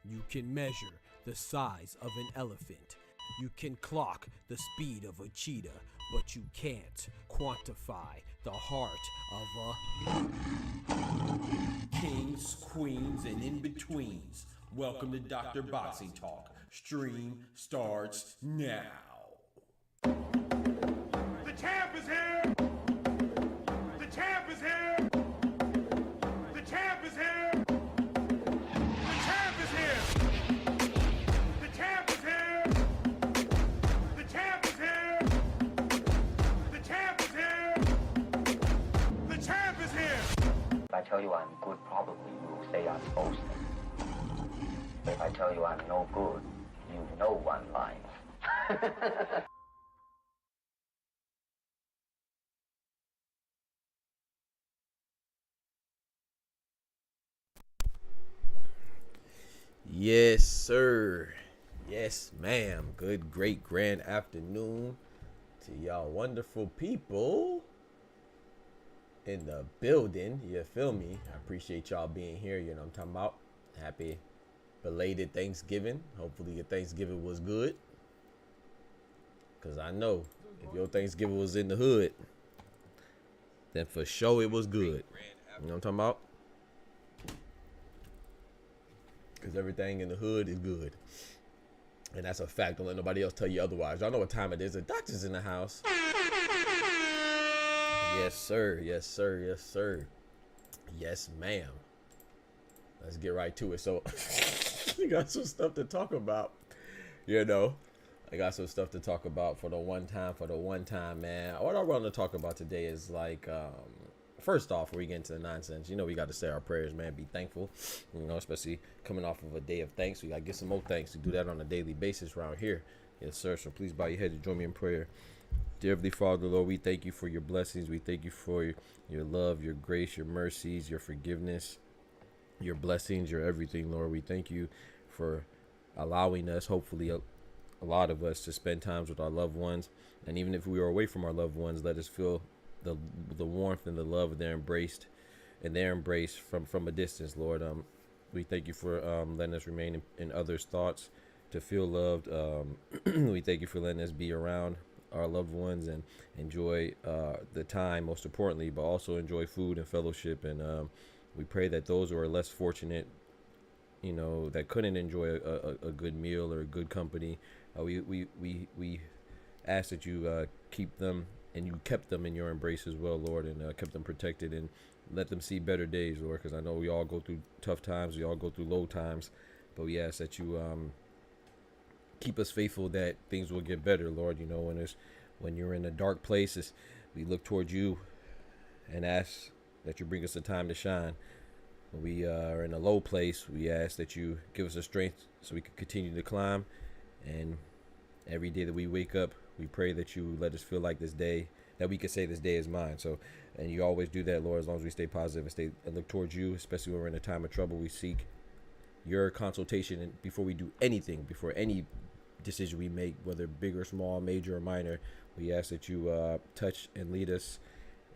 You can measure the size of an elephant. You can clock the speed of a cheetah, but you can't quantify the heart of a kings, queens, and in-betweens. Welcome to Dr. Boxing Talk. Stream starts now. The champ is here! The champ is here! The champ is here! The champ is here! The champ is here! The champ is here! The champ is here! The champ is here! If I tell you I'm good, probably you will say I'm boasting. If I tell you I'm no good, you know one line. Yes, sir. Yes, ma'am. Good, great, grand afternoon to y'all wonderful people in the building. You feel me? I appreciate y'all being here. You know what I'm talking about. Happy belated Thanksgiving. Hopefully your Thanksgiving was good. Because I know if your Thanksgiving was in the hood, then for sure it was good. You know what I'm talking about? Because everything in the hood is good. And that's a fact. Don't let nobody else tell you otherwise. Y'all know what time it is. The doctor's in the house. Yes, sir. Yes, sir. Yes, sir. Yes, ma'am. Let's get right to it. So, we got some stuff to talk about. You know, I got some stuff to talk about for the one time, man. What I want to talk about today is like, first off, before we get into the nonsense, you know, we got to say our prayers, man. Be thankful, you know, especially coming off of a day of thanks. We got to get some more thanks. We do that on a daily basis around here. Yes, sir. So please bow your head and join me in prayer. Dear Heavenly Father, Lord, we thank you for your blessings. We thank you for your love, your grace, your mercies, your forgiveness, your blessings, your everything, Lord. We thank you for allowing us, hopefully a lot of us, to spend times with our loved ones. And even if we are away from our loved ones, let us feel the warmth and the love of their embrace from a distance, Lord. We thank you for letting us remain in others' thoughts, to feel loved. We thank you for letting us be around our loved ones and enjoy the time, most importantly, but also enjoy food and fellowship. And we pray that those who are less fortunate, you know, that couldn't enjoy a good meal or a good company, we ask that you keep them, and you kept them in your embrace as well, Lord, and kept them protected, and let them see better days, Lord, because I know we all go through tough times, we all go through low times, but we ask that you keep us faithful that things will get better, Lord. You know, when you're in a dark place, we look towards you and ask that you bring us a time to shine. when we are in a low place, we ask that you give us the strength so we can continue to climb. And every day that we wake up, we pray that you let us feel like this day, that we can say this day is mine. So, and you always do that, Lord, as long as we stay positive and look towards you, especially when we're in a time of trouble. We seek your consultation and before we do anything, before any decision we make, whether big or small, major or minor. We ask that you touch and lead us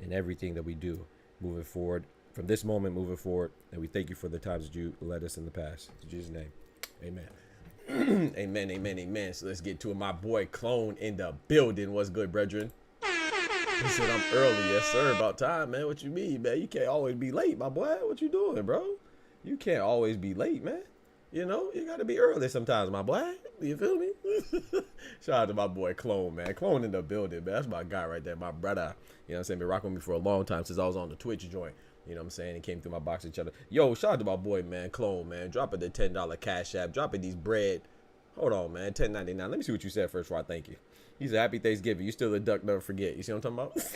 in everything that we do moving forward, from this moment moving forward. And we thank you for the times that you led us in the past. In Jesus' name, amen. Amen, amen, amen. So let's get to it. My boy Clone in the building. What's good, brethren? He said I'm early. Yes, sir. About time, man. What you mean, man? You can't always be late, my boy. What you doing, bro? You can't always be late, man. You know, you got to be early sometimes, my boy. You feel me? Shout out to my boy Clone, man. Clone in the building, man. That's my guy right there, my brother. You know what I'm saying? Been rocking with me for a long time since I was on the Twitch joint. You know what I'm saying? He came through my box each other. Yo, shout out to my boy, man, Clone, man. Dropping the $10 cash app. Dropping these bread. Hold on, man. $10.99. Let me see what you said first before I thank you. He said, happy Thanksgiving. You still a duck, never forget. You see what I'm talking about?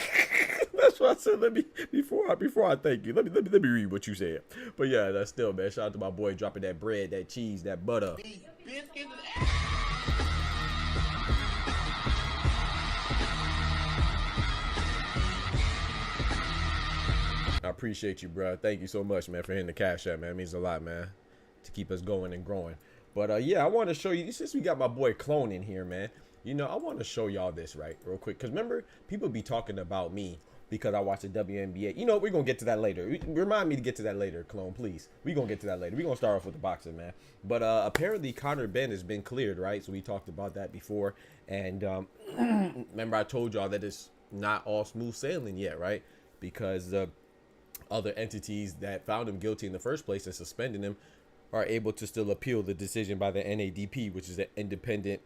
That's what I said. Let me before I thank you. Let me read what you said. But yeah, that's still, man. Shout out to my boy dropping that bread, that cheese, that butter. I appreciate you, bro. Thank you so much, man, for hitting the cash app, man. It means a lot, man, to keep us going and growing. But yeah, I want to show you, since we got my boy Clone in here, man, you know, I want to show y'all this real quick, because remember, people be talking about me because I watch the WNBA. You know, we're going to get to that later. Remind me to get to that later, Clone, please. We're going to get to that later. We're going to start off with the boxing, man. But apparently Conor Ben has been cleared, right? So we talked about that before. And remember, I told y'all that it's not all smooth sailing yet, right? Because other entities that found him guilty in the first place and suspended him are able to still appeal the decision by the NADP, which is the independent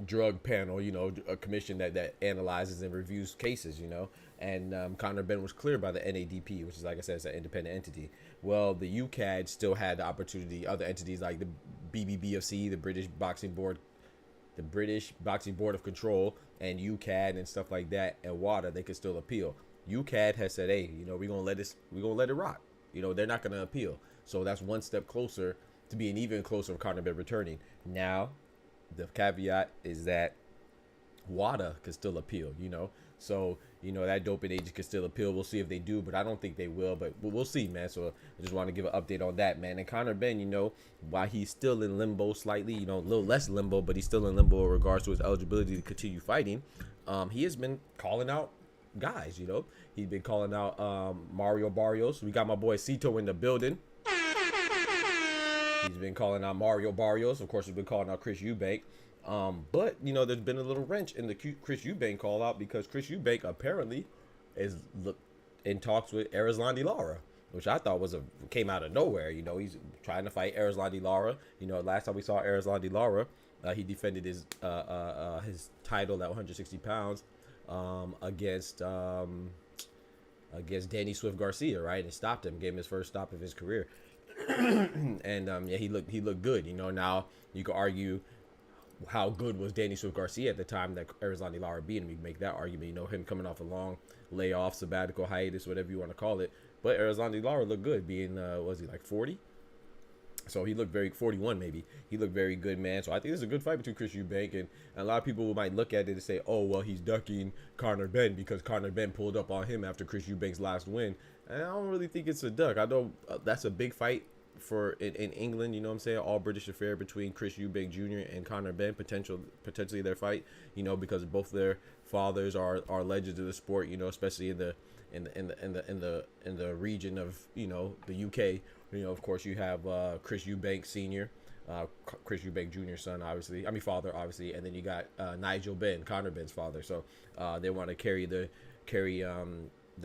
drug panel, you know, a commission that analyzes and reviews cases, you know. And Conor Ben was cleared by the NADP, which is, like I said, it's an independent entity. Well, the UCAD still had the opportunity, other entities like the BBBFC, the British Boxing Board of Control, and UCAD and stuff like that, and WADA, they could still appeal. UCAD has said, hey, you know, we're gonna let it rock. You know, they're not gonna appeal. So that's one step closer to being even closer of Conor Ben returning. Now, the caveat is that WADA could still appeal, you know. So, you know, that doping agent could still appeal. We'll see if they do, but I don't think they will. But we'll see, man. So I just want to give an update on that, man. And Conor Ben, you know, while he's still in limbo slightly, you know, a little less limbo, but he's still in limbo in regards to his eligibility to continue fighting. He has been calling out guys, you know. He's been calling out Mario Barrios. We got my boy Cito in the building. He's been calling out Mario Barrios. Of course, he's been calling out Chris Eubank. But, you know, there's been a little wrench in the Chris Eubank call out, because Chris Eubank apparently is in talks with Erislandy Lara, which I thought came out of nowhere. You know, he's trying to fight Erislandy Lara. You know, last time we saw Erislandy Lara, he defended his title at 160 pounds against Danny Swift Garcia, right? And stopped him, gave him his first stop of his career. And yeah, he looked good. You know, now you could argue how good was Danny Swift Garcia at the time that Erislandy Lara beat him. You make that argument, you know, him coming off a long layoff, sabbatical, hiatus, whatever you want to call it. But Erislandy Lara looked good, being was he like 40? So he looked 41 maybe. He looked very good, man. So I think this is a good fight between Chris Eubank, and a lot of people might look at it and say, oh, well, he's ducking Conor Ben because Conor Ben pulled up on him after Chris Eubank's last win. And I don't really think it's a duck. I know that's a big fight in England, you know what I'm saying, all British affair between Chris Eubank Jr. and Conor Ben, potentially their fight, you know, because both their fathers are legends of the sport, you know, especially in the region of, you know, the UK. You know, of course, you have Chris Eubank Sr., Chris Eubank Jr.'s son, father, obviously, and then you got Nigel Ben, Conor Ben's father. So they want to carry the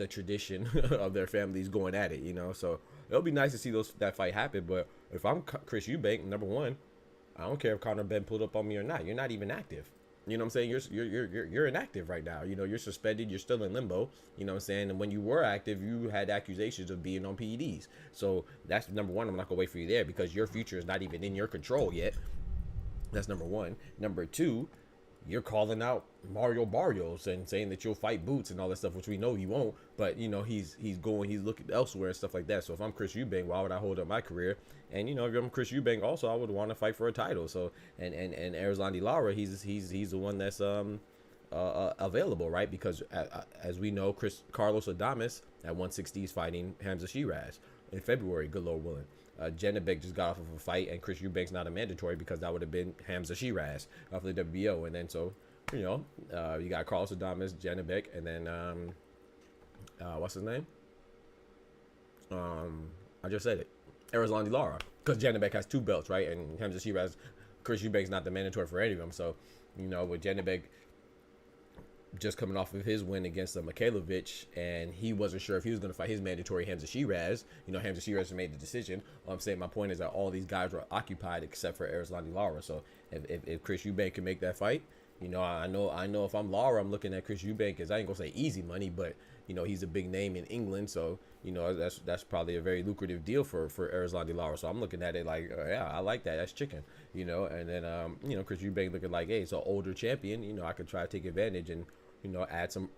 tradition of their families going at it, you know. So it'll be nice to see that fight happen. But if I'm Chris Eubank, number one, I don't care if Conor Ben pulled up on me or not. You're not even active. You know what I'm saying? You're inactive right now. You know, you're suspended. You're still in limbo. You know what I'm saying? And when you were active, you had accusations of being on PEDs. So that's number one. I'm not gonna wait for you there because your future is not even in your control yet. That's number one. Number two, you're calling out Mario Barrios and saying that you'll fight Boots and all that stuff, which we know he won't. But you know, he's looking elsewhere and stuff like that. So if I'm Chris Eubank, why would I hold up my career? And you know, if I'm Chris Eubank, also I would want to fight for a title. So and Erislandy Lara, he's the one that's available, right? Because as we know, Carlos Adames at 160 is fighting Hamza Shiraz in February. Good Lord willing. Janibek just got off of a fight, and Chris Eubank's not a mandatory because that would have been Hamza Shiraz off the WBO. And then so, you know, you got Carlos Adames, Janibek, and then what's his name? I just said it, Erislandy Lara, because Janibek has 2 belts, right? And Hamza Shiraz, Chris Eubank's not the mandatory for any of them. So, you know, with Janibek just coming off of his win against Mikhailovich, and he wasn't sure if he was going to fight his mandatory Hamza Shiraz. You know, Hamza Shiraz made the decision. All I'm saying, my point is that all these guys were occupied except for Erislandy Lara. So if Chris Eubank can make that fight, you know, I know if I'm Lara, I'm looking at Chris Eubank as, I ain't gonna say easy money, but you know, he's a big name in England, so you know, that's probably a very lucrative deal for Erislandy Lara. So I'm looking at it like, yeah, I like that. That's chicken, you know. And then you know, Chris Eubank looking like, hey, it's an older champion. You know, I could try to take advantage and, you know, add some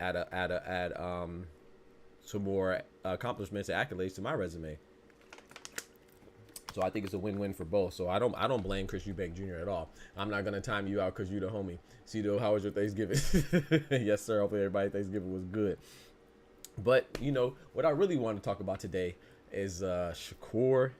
more accomplishments and accolades to my resume. So I think it's a win-win for both. So I don't blame Chris Eubank Jr. at all. I'm not gonna time you out because you the homie. Cito, how was your Thanksgiving? Yes, sir. Hopefully everybody Thanksgiving was good. But you know what I really want to talk about today is Shakur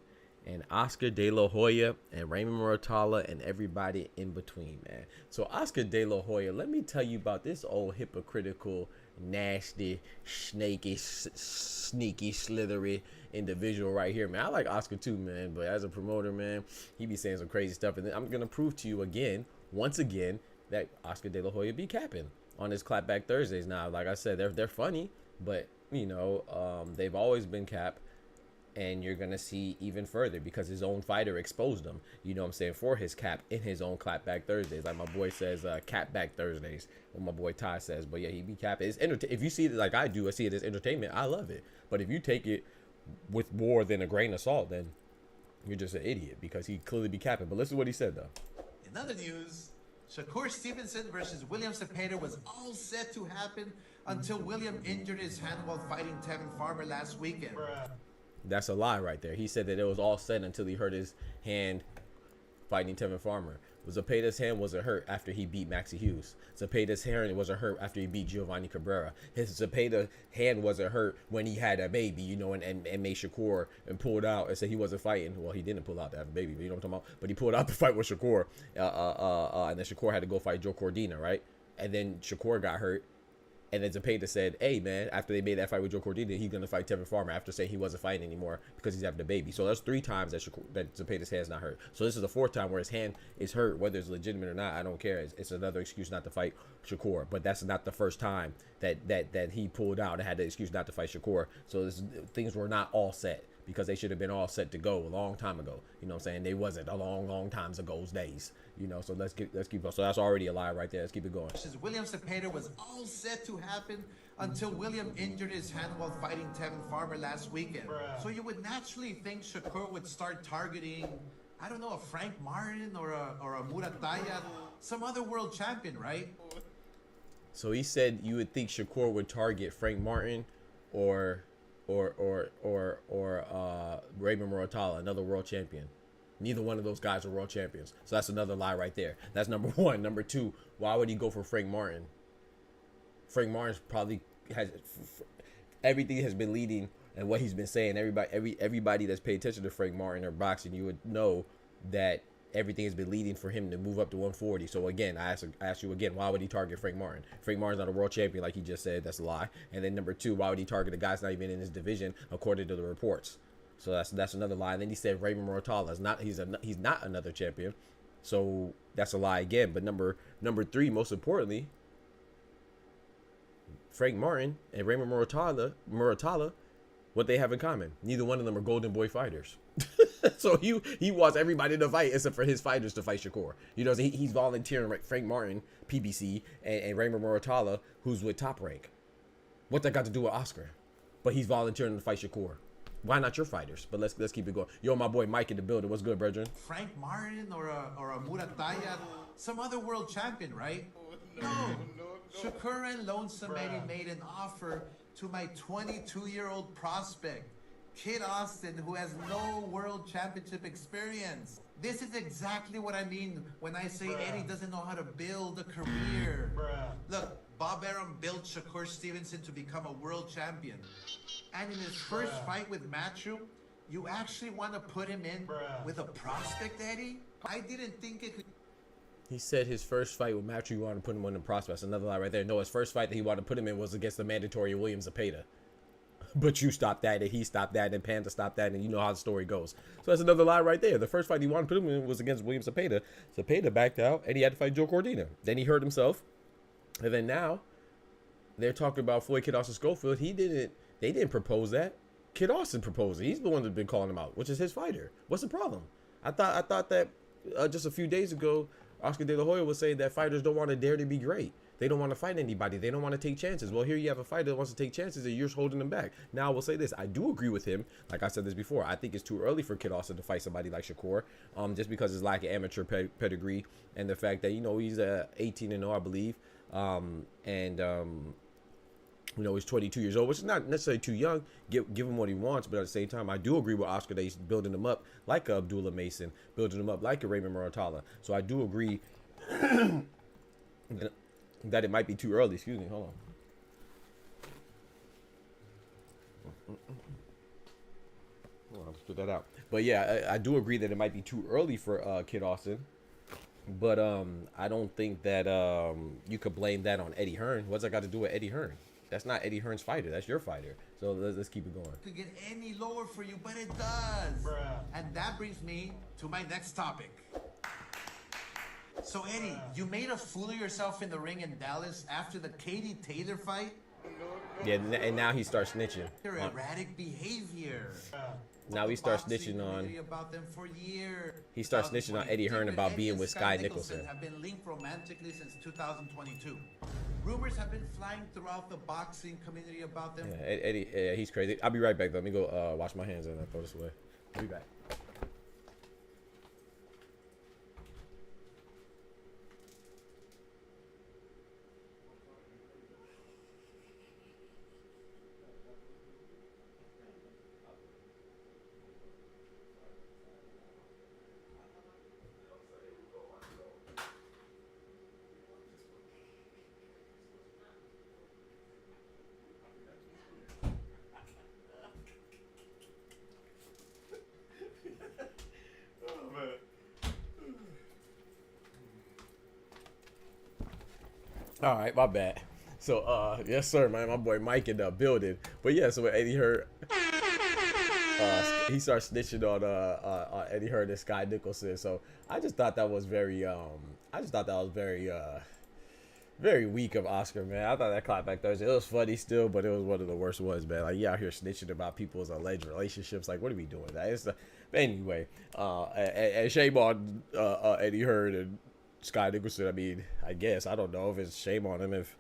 and Oscar De La Hoya and Raymond Muratalla and everybody in between, man. So Oscar De La Hoya, let me tell you about this old hypocritical, nasty, snaky, sneaky, slithery individual right here, man. I like Oscar too, man, but as a promoter, man, he be saying some crazy stuff. And then I'm gonna prove to you again, once again, that Oscar De La Hoya be capping on his Clapback Thursdays. Now, like I said, they're funny, but you know, they've always been cap. And you're going to see even further because his own fighter exposed him, you know what I'm saying, for his cap in his own Clapback Thursdays. Like my boy says, Capback Thursdays, what my boy Ty says. But yeah, he be capping. If you see it like I do, I see it as entertainment, I love it. But if you take it with more than a grain of salt, then you're just an idiot because he clearly be capping. But listen to what he said, though. In other news, Shakur Stevenson versus William Cepeda was all set to happen until William injured his hand while fighting Tevin Farmer last weekend. That's a lie right there. He said that it was all set until he hurt his hand fighting Tevin Farmer. Zepeda's hand wasn't hurt after he beat Maxie Hughes. Zepeda's hand wasn't hurt after he beat Giovanni Cabrera. His Zepeda hand wasn't hurt when he had a baby, you know, and made Shakur and pulled out and said he wasn't fighting. Well, he didn't pull out to have a baby, but you know what I'm talking about? But he pulled out to fight with Shakur. And then Shakur had to go fight Joe Cordina, right? And then Shakur got hurt. And then Zepeda said, hey, man, after they made that fight with Joe Cordina, he's going to fight Tevin Farmer after saying he wasn't fighting anymore because he's having a baby. So that's 3 times that Zepeda's hand's not hurt. So this is the 4th time where his hand is hurt, whether it's legitimate or not. I don't care. It's another excuse not to fight Shakur. But that's not the first time that he pulled out and had the excuse not to fight Shakur. So things were not all set because they should have been all set to go a long time ago. You know what I'm saying? They wasn't a long times ago's days. You know, so let's keep so that's already a lie right there. Let's keep it going. William Cepeda was all set to happen until William injured his hand while fighting Tevin Farmer last weekend. So you would naturally think Shakur would start targeting, I don't know, a Frank Martin or a Muratalla, some other world champion, right? So he said you would think Shakur would target Frank Martin or Raymond Muratalla, another world champion. Neither one of those guys are world champions. So that's another lie right there. That's number 1. Number 2, why would he go for Frank Martin? Frank Martin probably has everything has been leading and what he's been saying. Everybody that's paid attention to Frank Martin or boxing, you would know that everything has been leading for him to move up to 140. So again, I ask you again, why would he target Frank Martin? Frank Martin's not a world champion like he just said. That's a lie. And then number 2, why would he target a guy that's not even in his division according to the reports? So that's another lie. And then he said Raymond Muratalla is not he's not another champion. So that's a lie again. But number 3, most importantly, Frank Martin and Raymond Muratalla, what they have in common? Neither one of them are Golden Boy fighters. So he wants everybody to fight except for his fighters to fight Shakur. You know, he's volunteering Frank Martin, PBC, and Raymond Muratalla, who's with Top Rank. What that got to do with Oscar? But he's volunteering to fight Shakur. Why not your fighters? But let's keep it going. Yo, my boy Mike in the building. What's good, brethren? Frank Martin or a Muratalla, some other world champion, right? No. Shakur and Lonesome Eddie made an offer to my 22-year-old prospect, Kid Austin, who has no world championship experience. This is exactly what I mean when I say Eddie doesn't know how to build a career. Look, Bob Arum built Shakur Stevenson to become a world champion. And in his first fight with Matthew, you actually want to put him in with a prospect, Eddie? I didn't think it could. He said his first fight with Matthew, he wanted to put him on the prospects. Another lie right there. No, his first fight that he wanted to put him in was against the mandatory William Zepeda. But you stopped that, and he stopped that, and Panda stopped that, and you know how the story goes. So that's another lie right there. The first fight he wanted to put him in was against William Zepeda. Zepeda backed out, and he had to fight Joe Cordina. Then he hurt himself. And then now, they're talking about Floyd Kid Austin Schofield. They didn't propose that. Kid Austin proposed it. He's the one that's been calling him out, which is his fighter. What's the problem? I thought that just a few days ago, Oscar De La Hoya was saying that fighters don't want to dare to be great. They don't want to fight anybody. They don't want to take chances. Well, here you have a fighter that wants to take chances, and you're holding them back. Now, I will say this. I do agree with him. Like I said this before, I think it's too early for Kid Austin to fight somebody like Shakur, just because his lack of amateur pedigree and the fact that, you know, he's 18-0, I believe, you know, he's 22 years old, which is not necessarily too young. Give him what he wants, but at the same time, I do agree with Oscar that he's building him up like a Abdullah Mason, building him up like a Raymond Muratalla. So I do agree that it might be too early. Excuse me, hold on. Let's put that out. But yeah, I do agree that it might be too early for Kid Austin. But I don't think that you could blame that on Eddie Hearn. What's that got to do with Eddie Hearn? That's not Eddie Hearn's fighter. That's your fighter. So let's keep it going. Could get any lower for you, but it does. And that brings me to my next topic. So Eddie, you made a fool of yourself in the ring in Dallas after the Katie Taylor fight. Yeah, and now he starts snitching. Your erratic behavior. Now he starts snitching on. About them for years. He starts snitching on Eddie Hearn about being with Sky Nicholson. Have been linked romantically since 2022. Rumors have been flying throughout the boxing community about them. Yeah, Eddie, he's crazy. I'll be right back. Let me go wash my hands and throw this away. I'll be back. All right, my bad. So, yes, sir, man. My boy Mike in the building. But yeah, so when Eddie Hearn, he starts snitching on Eddie Hearn and Sky Nicholson. So I just thought that was very, very weak of Oscar, man. I thought that Clapback Thursday, it was funny still, but it was one of the worst ones, man. Like, you out here snitching about people's alleged relationships. Like, what are we doing? That is, but anyway, and shame on Eddie Hearn and Sky Nicholson. I mean, I guess I don't know if it's shame on him if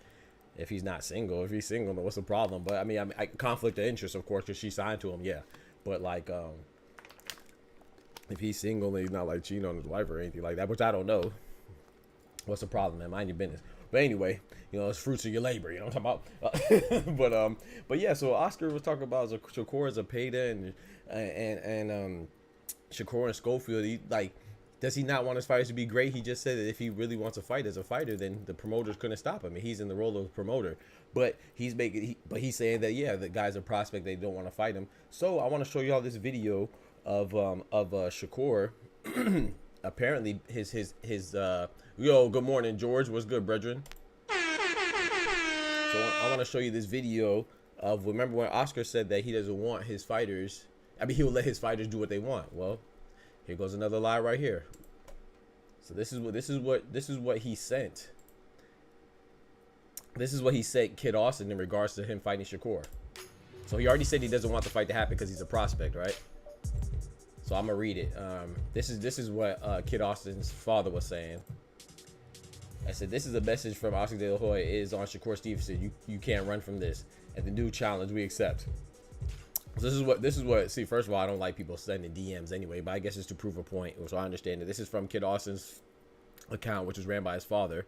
he's not single. If he's single, then what's the problem? But I mean, conflict of interest, of course, because she signed to him, yeah. But like, if he's single and he's not like cheating on his wife or anything like that, which I don't know, what's the problem, man? Mind your business. But anyway, you know, it's fruits of your labor. You know what I'm talking about? But yeah. So Oscar was talking about Shakur as a payday and Shakur and Schofield. He like. Does he not want his fighters to be great? He just said that if he really wants to fight as a fighter, then the promoters couldn't stop him. And he's in the role of promoter, but he's saying that, yeah, the guy's a prospect. They don't want to fight him. So I want to show y'all this video of Shakur. Apparently his yo, good morning, George. What's good, brethren? So I want to show you this video of, remember when Oscar said that he doesn't want his fighters. I mean, he'll let his fighters do what they want. Well, here goes another lie right here. So this is what he sent. This is what he sent Kid Austin in regards to him fighting Shakur. So he already said he doesn't want the fight to happen because he's a prospect, right? So I'm gonna read it. This is what Kid Austin's father was saying. I said, this is a message from Oscar De La Hoya is on Shakur Stevenson. You can't run from this. And the new challenge we accept. So this is what see, first of all, I don't like people sending DMs anyway, but I guess it's to prove a point. So I understand that this is from Kid Austin's account, which was ran by his father.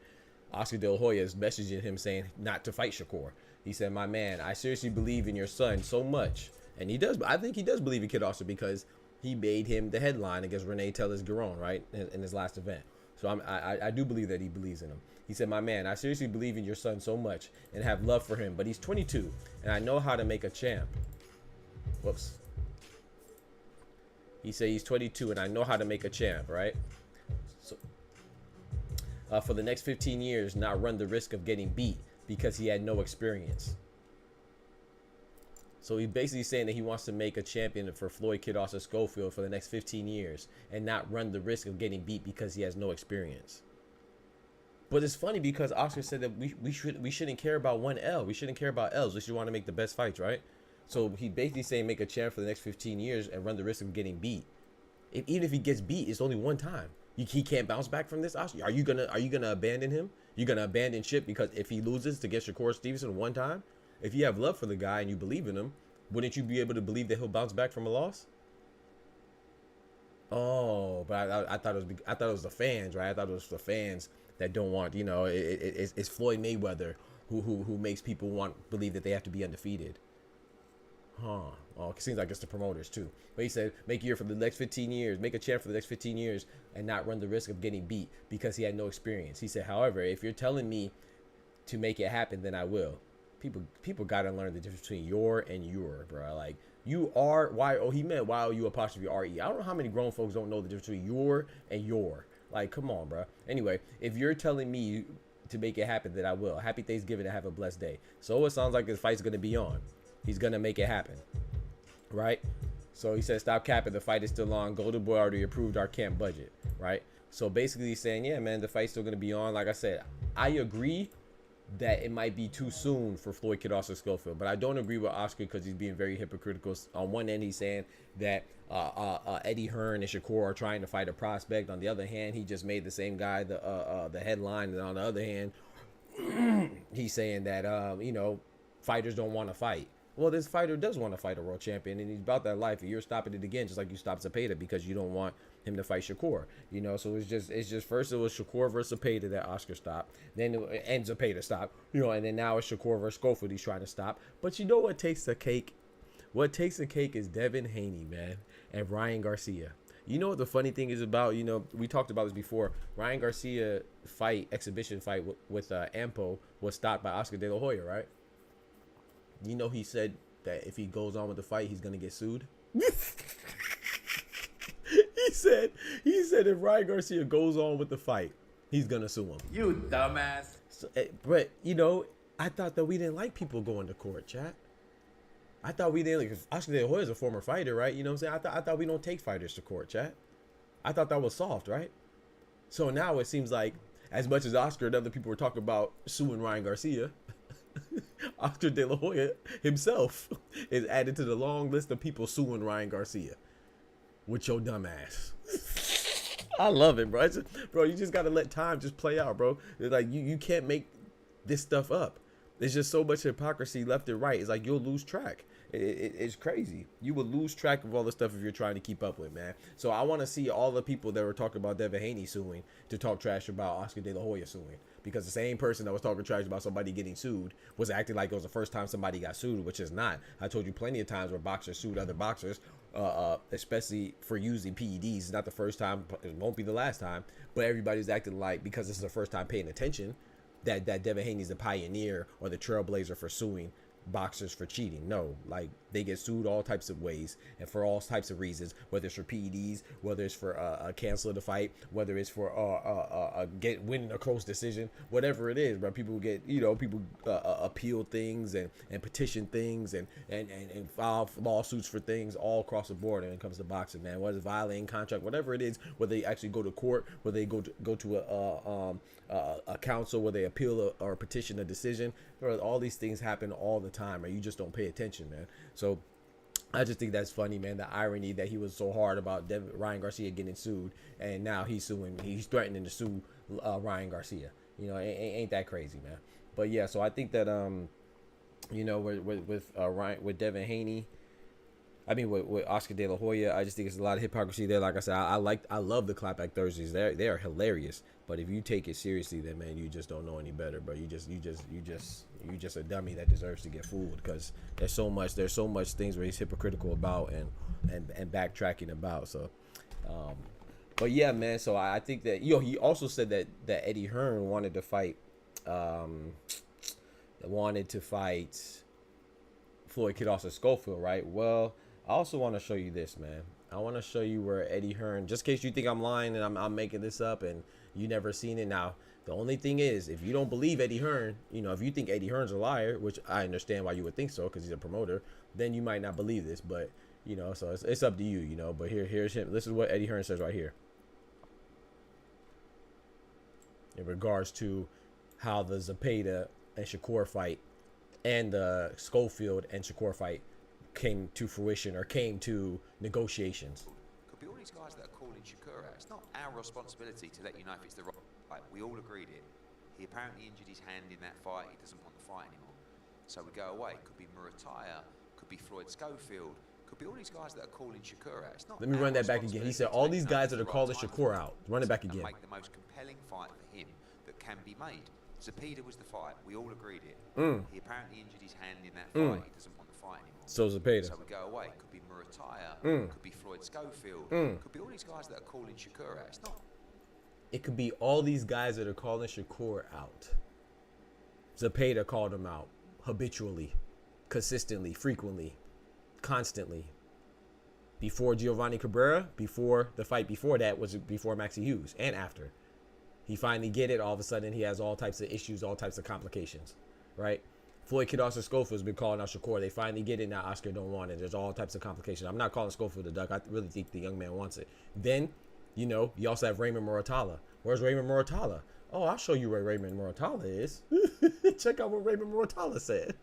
Oscar De La Hoya is messaging him saying not to fight Shakur. He said, my man, I seriously believe in your son so much. And he does. I think he does believe in Kid Oscar because he made him the headline against Renee Tellez-Garon, right, in his last event. So I do believe that he believes in him. He said, my man, I seriously believe in your son so much and have love for him. But he's 22, and I know how to make a champ. Whoops. He said he's 22, and I know how to make a champ, right? So for the next 15 years, not run the risk of getting beat because he had no experience. So he's basically saying that he wants to make a champion for Floyd Kid Oscar Schofield for the next 15 years and not run the risk of getting beat because he has no experience. But it's funny because Oscar said that we shouldn't care about one L. We shouldn't care about L's. We should want to make the best fights, right? So he basically saying make a champ for the next 15 years and run the risk of getting beat. Even if he gets beat, it's only one time. He can't bounce back from this. Oscar, are you gonna abandon him? You're gonna abandon ship because if he loses to get Shakur Stevenson one time? If you have love for the guy and you believe in him, wouldn't you be able to believe that he'll bounce back from a loss? Oh, but I thought it was the fans, right? I thought it was the fans that don't want, you know, it's Floyd Mayweather who makes people believe that they have to be undefeated. Huh. Oh, it seems like it's the promoters too. But he said, make a year for the next 15 years, make a champ for the next 15 years and not run the risk of getting beat because he had no experience. He said, however, if you're telling me to make it happen, then I will. People got to learn the difference between your and your, bro. Like, you are, he meant Y-O-U apostrophe R-E. I don't know how many grown folks don't know the difference between your and your. Like, come on, bro. Anyway, if you're telling me to make it happen, then I will. Happy Thanksgiving and have a blessed day. So it sounds like this fight's going to be on. He's going to make it happen. Right? So he said, stop capping. The fight is still on. Golden Boy already approved our camp budget. Right? So basically he's saying, yeah, man, the fight's still going to be on. Like I said, I agree that it might be too soon for Floyd Kid Oscar Schofield, but I don't agree with Oscar because he's being very hypocritical. On one end, he's saying that Eddie Hearn and Shakur are trying to fight a prospect. On the other hand, he just made the same guy the headline, and on the other hand, he's saying that you know, fighters don't want to fight. Well, this fighter does want to fight a world champion, and he's about that life, and you're stopping it again, just like you stopped Zepeda because you don't want him to fight Shakur. You know, so it's just first it was Shakur versus Zepeda that Oscar stopped, then and Zepeda stopped, you know, and then now it's Shakur versus Schofield he's trying to stop. But you know what takes the cake? What takes the cake is Devin Haney, man, and Ryan Garcia. You know what the funny thing is about, you know, we talked about this before. Ryan Garcia exhibition fight with Ampo was stopped by Oscar De La Hoya, right? You know, he said that if he goes on with the fight, he's gonna get sued. he said if Ryan Garcia goes on with the fight, he's gonna sue him. You dumbass. So, but you know, I thought that we didn't like people going to court, chat. I thought we didn't. Like, Oscar De La Hoya is a former fighter, right? You know what I'm saying? I thought we don't take fighters to court, chat. I thought that was soft, right? So now it seems like, as much as Oscar and other people were talking about suing Ryan Garcia, Oscar De La Hoya himself is added to the long list of people suing Ryan Garcia with your dumb ass. I love it, bro. Bro, you just gotta let time just play out, bro. It's like you can't make this stuff up. There's just so much hypocrisy left and right. It's like you'll lose track. It's crazy. You would lose track of all the stuff if you're trying to keep up with, man. So I want to see all the people that were talking about Devin Haney suing to talk trash about Oscar De La Hoya suing. Because the same person that was talking trash about somebody getting sued was acting like it was the first time somebody got sued, which is not. I told you plenty of times where boxers sued other boxers, especially for using PEDs. It's not the first time. It won't be the last time. But everybody's acting like, because this is the first time paying attention, that Devin Haney's the pioneer or the trailblazer for suing boxers for cheating. No, like, they get sued all types of ways and for all types of reasons, whether it's for PEDs, whether it's for canceling the fight, whether it's for winning a close decision, whatever it is. But people get, you know, people appeal things and petition things and file lawsuits for things all across the board when it comes to boxing, man. Whether it's violating contract, whatever it is, whether they actually go to court, whether they go to a council where they appeal or petition a decision, all these things happen all the time, and you just don't pay attention, man. So I just think that's funny, man. The irony that he was so hard about Ryan Garcia getting sued, and now he's threatening to sue Ryan Garcia. You know, ain't that crazy, man? But yeah, so I think that you know, with Devin Haney, I mean, with Oscar De La Hoya, I just think it's a lot of hypocrisy there. Like I said, I love the clapback Thursdays. They are hilarious. But if you take it seriously, then man, you just don't know any better, bro. You just a dummy that deserves to get fooled, because there's so much things where he's hypocritical about and backtracking about. So, but yeah, man. So I think that he also said that Eddie Hearn wanted to fight Floyd Kid Schofield, right? Well, I also want to show you this, man. I want to show you where Eddie Hearn, just in case you think I'm lying and I'm making this up and you never seen it. Now, the only thing is, if you don't believe Eddie Hearn, if you think Eddie Hearn's a liar, which I understand why you would think so, because he's a promoter, then you might not believe this. But, so it's up to you, But here's him. This is what Eddie Hearn says right here. In regards to how the Zepeda and Shakur fight and the Schofield and Shakur fight came to fruition, or came to negotiations. Could be all these guys that are calling Shakur out. It's not our responsibility to let you know if it's the right fight. We all agreed it. He apparently injured his hand in that fight. He doesn't want the fight anymore. So we go away. Could be Muratalla. Could be Floyd Schofield. Could be all these guys that are calling Shakur out. It's not. Let me run that back again. He said all these guys that are calling Shakur out. Run it back again. Make the most compelling fight for him that can be made. Zepeda was the fight. We all agreed it. He apparently injured his hand in that fight. He doesn't want the fight anymore. So Zepeda. So we go away. Could be Muratalla. Could be Floyd Schofield. Could be all these guys that are calling Shakur out. It's not. It could be all these guys that are calling Shakur out. Zepeda called him out habitually, consistently, frequently, constantly. Before Giovanni Cabrera, before the fight before that was before Maxie Hughes, and after. He finally get it. All of a sudden, he has all types of issues, all types of complications, right? Floyd Kid Schofield's been calling out Shakur. They finally get it. Now Oscar don't want it. There's all types of complications. I'm not calling Schofield a duck. I really think the young man wants it. Then, you also have Raymond Muratalla. Where's Raymond Muratalla? Oh, I'll show you where Raymond Muratalla is. Check out what Raymond Muratalla said.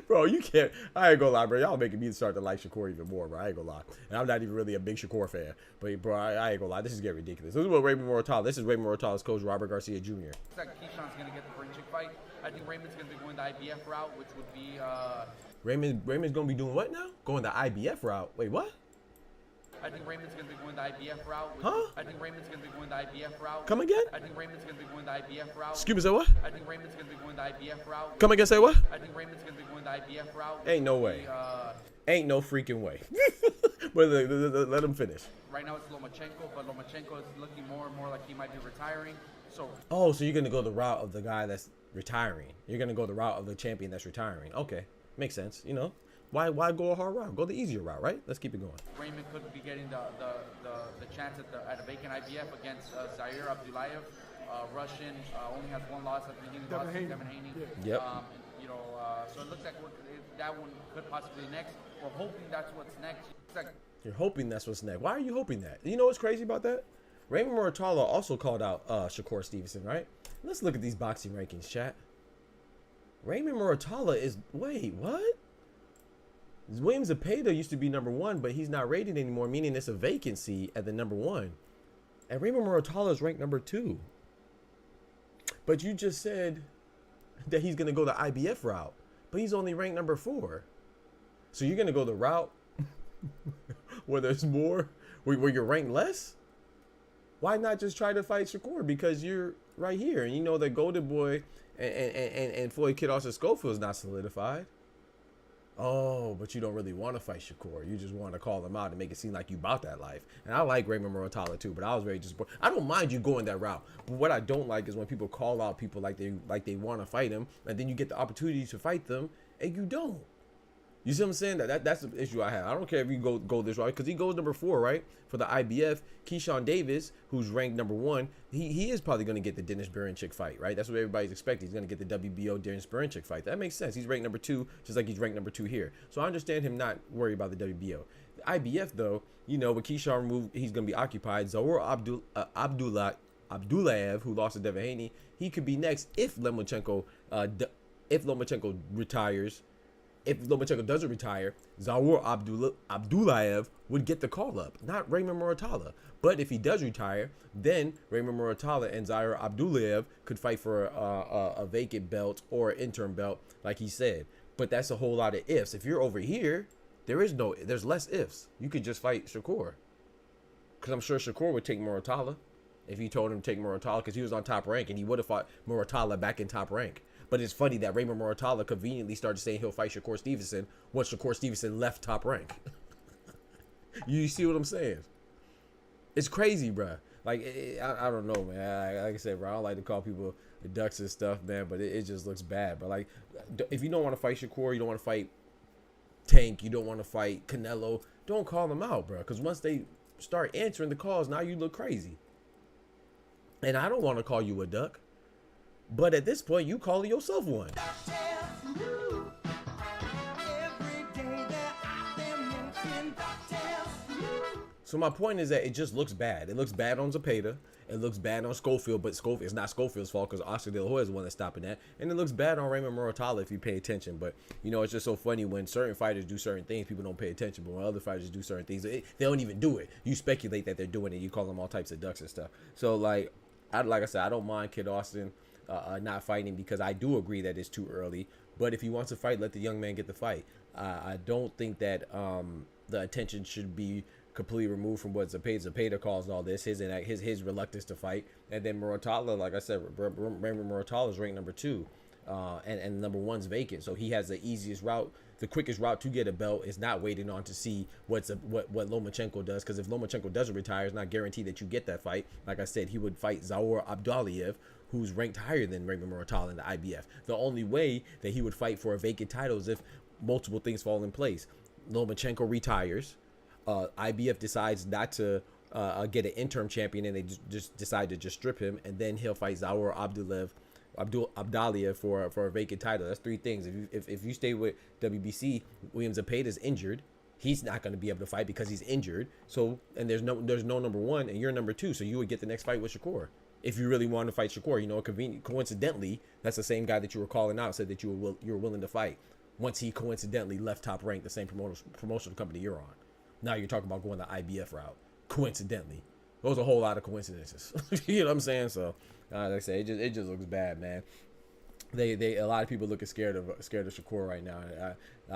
Bro, you can't. I ain't gonna lie, bro. Y'all making me start to like Shakur even more, bro. I ain't gonna lie. And I'm not even really a big Shakur fan. But, bro, I ain't gonna lie. This is getting ridiculous. This is what Raymond Muratalla. This is Raymond Muratalla's coach, Robert Garcia Jr. Looks like Keyshawn's going to get the brain chick fight. I think Raymond's going to be going the IBF route, which would be... Raymond's going to be doing what now? Going the IBF route. Wait, what? I think Raymond's going to be going the IBF route. Huh? I think Raymond's going to be going the IBF route. Come again? I think Raymond's going to be going the IBF route. Excuse me, say what? I think Raymond's going to be going the IBF route. Come again, say what? I think Raymond's going to be going the IBF route. Ain't no way. Ain't no freaking way. But let him finish. Right now it's Lomachenko, but Lomachenko is looking more and more like he might be retiring. So you're going to go the route of the guy that's retiring. You're going to go the route of the champion that's retiring. Okay. Makes sense, Why go a hard route? Go the easier route, right? Let's keep it going. Raymond could be getting the chance at a vacant IBF against Zaire Abdullayev, Russian, only has one loss. I think he lost to Devin Haney. Yep. So it looks like that one could possibly be next. We're hoping that's what's next. You're hoping that's what's next. Why are you hoping that? You know what's crazy about that? Raymond Muratalla also called out Shakur Stevenson, right? Let's look at these boxing rankings, chat. Raymond Muratalla is... Wait, what? William Zepeda used to be number 1, but he's not rated anymore, meaning it's a vacancy at the number 1. And Raymond Muratalla is ranked number 2. But you just said that he's going to go the IBF route, but he's only ranked number 4. So you're going to go the route where there's more, where you're ranked less? Why not just try to fight Shakur? Because you're right here, and you know that Golden Boy and Floyd Kid Schofield is not solidified. Oh, but you don't really want to fight Shakur. You just want to call him out and make it seem like you about that life. And I like Raymond Muratalla too, but I was very disappointed. I don't mind you going that route, but what I don't like is when people call out people like they want to fight him, and then you get the opportunity to fight them and you don't. You see what I'm saying? That's the issue I have. I don't care if you go this route, because he goes number 4, right? For the IBF, Keyshawn Davis, who's ranked number 1, he is probably going to get the Dennis Berinchik fight, right? That's what everybody's expecting. He's going to get the WBO Dennis Berinchik fight. That makes sense. He's ranked number 2, just like he's ranked number 2 here. So I understand him not worried about the WBO. The IBF, though, with Keyshawn removed, he's going to be occupied. Zaur Abdullayev, who lost to Devin Haney, he could be next if Lomachenko retires. If Lomachenko doesn't retire, Zaur Abdullayev would get the call up, not Raymond Muratalla. But if he does retire, then Raymond Muratalla and Zaur Abdullayev could fight for a vacant belt or an interim belt, like he said. But that's a whole lot of ifs. If you're over here, There's less ifs. You could just fight Shakur. Because I'm sure Shakur would take Muratalla if he told him to take Muratalla, because he was on top rank and he would have fought Muratalla back in top rank. But it's funny that Raymond Muratalla conveniently started saying he'll fight Shakur Stevenson once Shakur Stevenson left top rank. You see what I'm saying? It's crazy, bro. Like, I don't know, man. Like I said, bro, I don't like to call people ducks and stuff, man, but it just looks bad. But, like, if you don't want to fight Shakur, you don't want to fight Tank, you don't want to fight Canelo, don't call them out, bro. Because once they start answering the calls, now you look crazy. And I don't want to call you a duck. But at this point, you calling yourself one. So my point is that it just looks bad. It looks bad on Zepeda. It looks bad on Schofield, but it's not Schofield's fault because Oscar De La Hoya is the one that's stopping that. And it looks bad on Raymond Muratalla if you pay attention. But, you know, it's just so funny when certain fighters do certain things, people don't pay attention. But when other fighters do certain things, they don't even do it. You speculate that they're doing it. You call them all types of ducks and stuff. So, like I said, I don't mind Kid Austin not fighting because I do agree that it's too early. But if he wants to fight, let the young man get the fight. I don't think that the attention should be completely removed from what Zepeda caused all this, his reluctance to fight. And then Muratalla, like I said, Raymond Muratalla is ranked number 2, and number 1's vacant. So he has the easiest route, the quickest route to get a belt is not waiting on to see what Lomachenko does. Because if Lomachenko doesn't retire, it's not guaranteed that you get that fight. Like I said, he would fight Zaur Abdaliev, who's ranked higher than Raymond Muratalla in the IBF. The only way that he would fight for a vacant title is if multiple things fall in place. Lomachenko retires. IBF decides not to get an interim champion, and they just decide to just strip him, and then he'll fight Zaur Abdaliev for a vacant title. That's 3 things. If you stay with WBC, William Zepeda's injured. He's not going to be able to fight because he's injured. So, and there's no number 1, and you're number 2. So you would get the next fight with Shakur if you really want to fight Shakur. You know, coincidentally, that's the same guy that you were calling out, said that you were willing to fight once he coincidentally left Top Rank, the same promotional company you're on. Now you're talking about going the IBF route. Coincidentally. Those are a whole lot of coincidences. You know what I'm saying? So, like I say, it just looks bad, man. A lot of people looking scared of Shakur right now.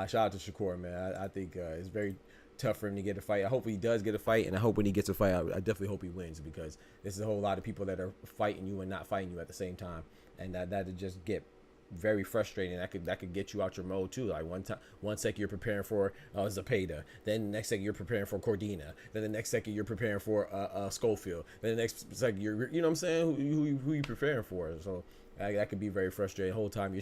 Shout out to Shakur, man. I think it's very tough for him to get a fight. I hope he does get a fight, and I hope when he gets a fight, I definitely hope he wins, because this is a whole lot of people that are fighting you and not fighting you at the same time, and that'd just get very frustrating. That could get you out your mode too. Like one second you're preparing for Zepeda, then the next second you're preparing for Cordina, then the next second you're preparing for Schofield, then the next second you know what I'm saying, who you preparing for. So that could be very frustrating. The whole time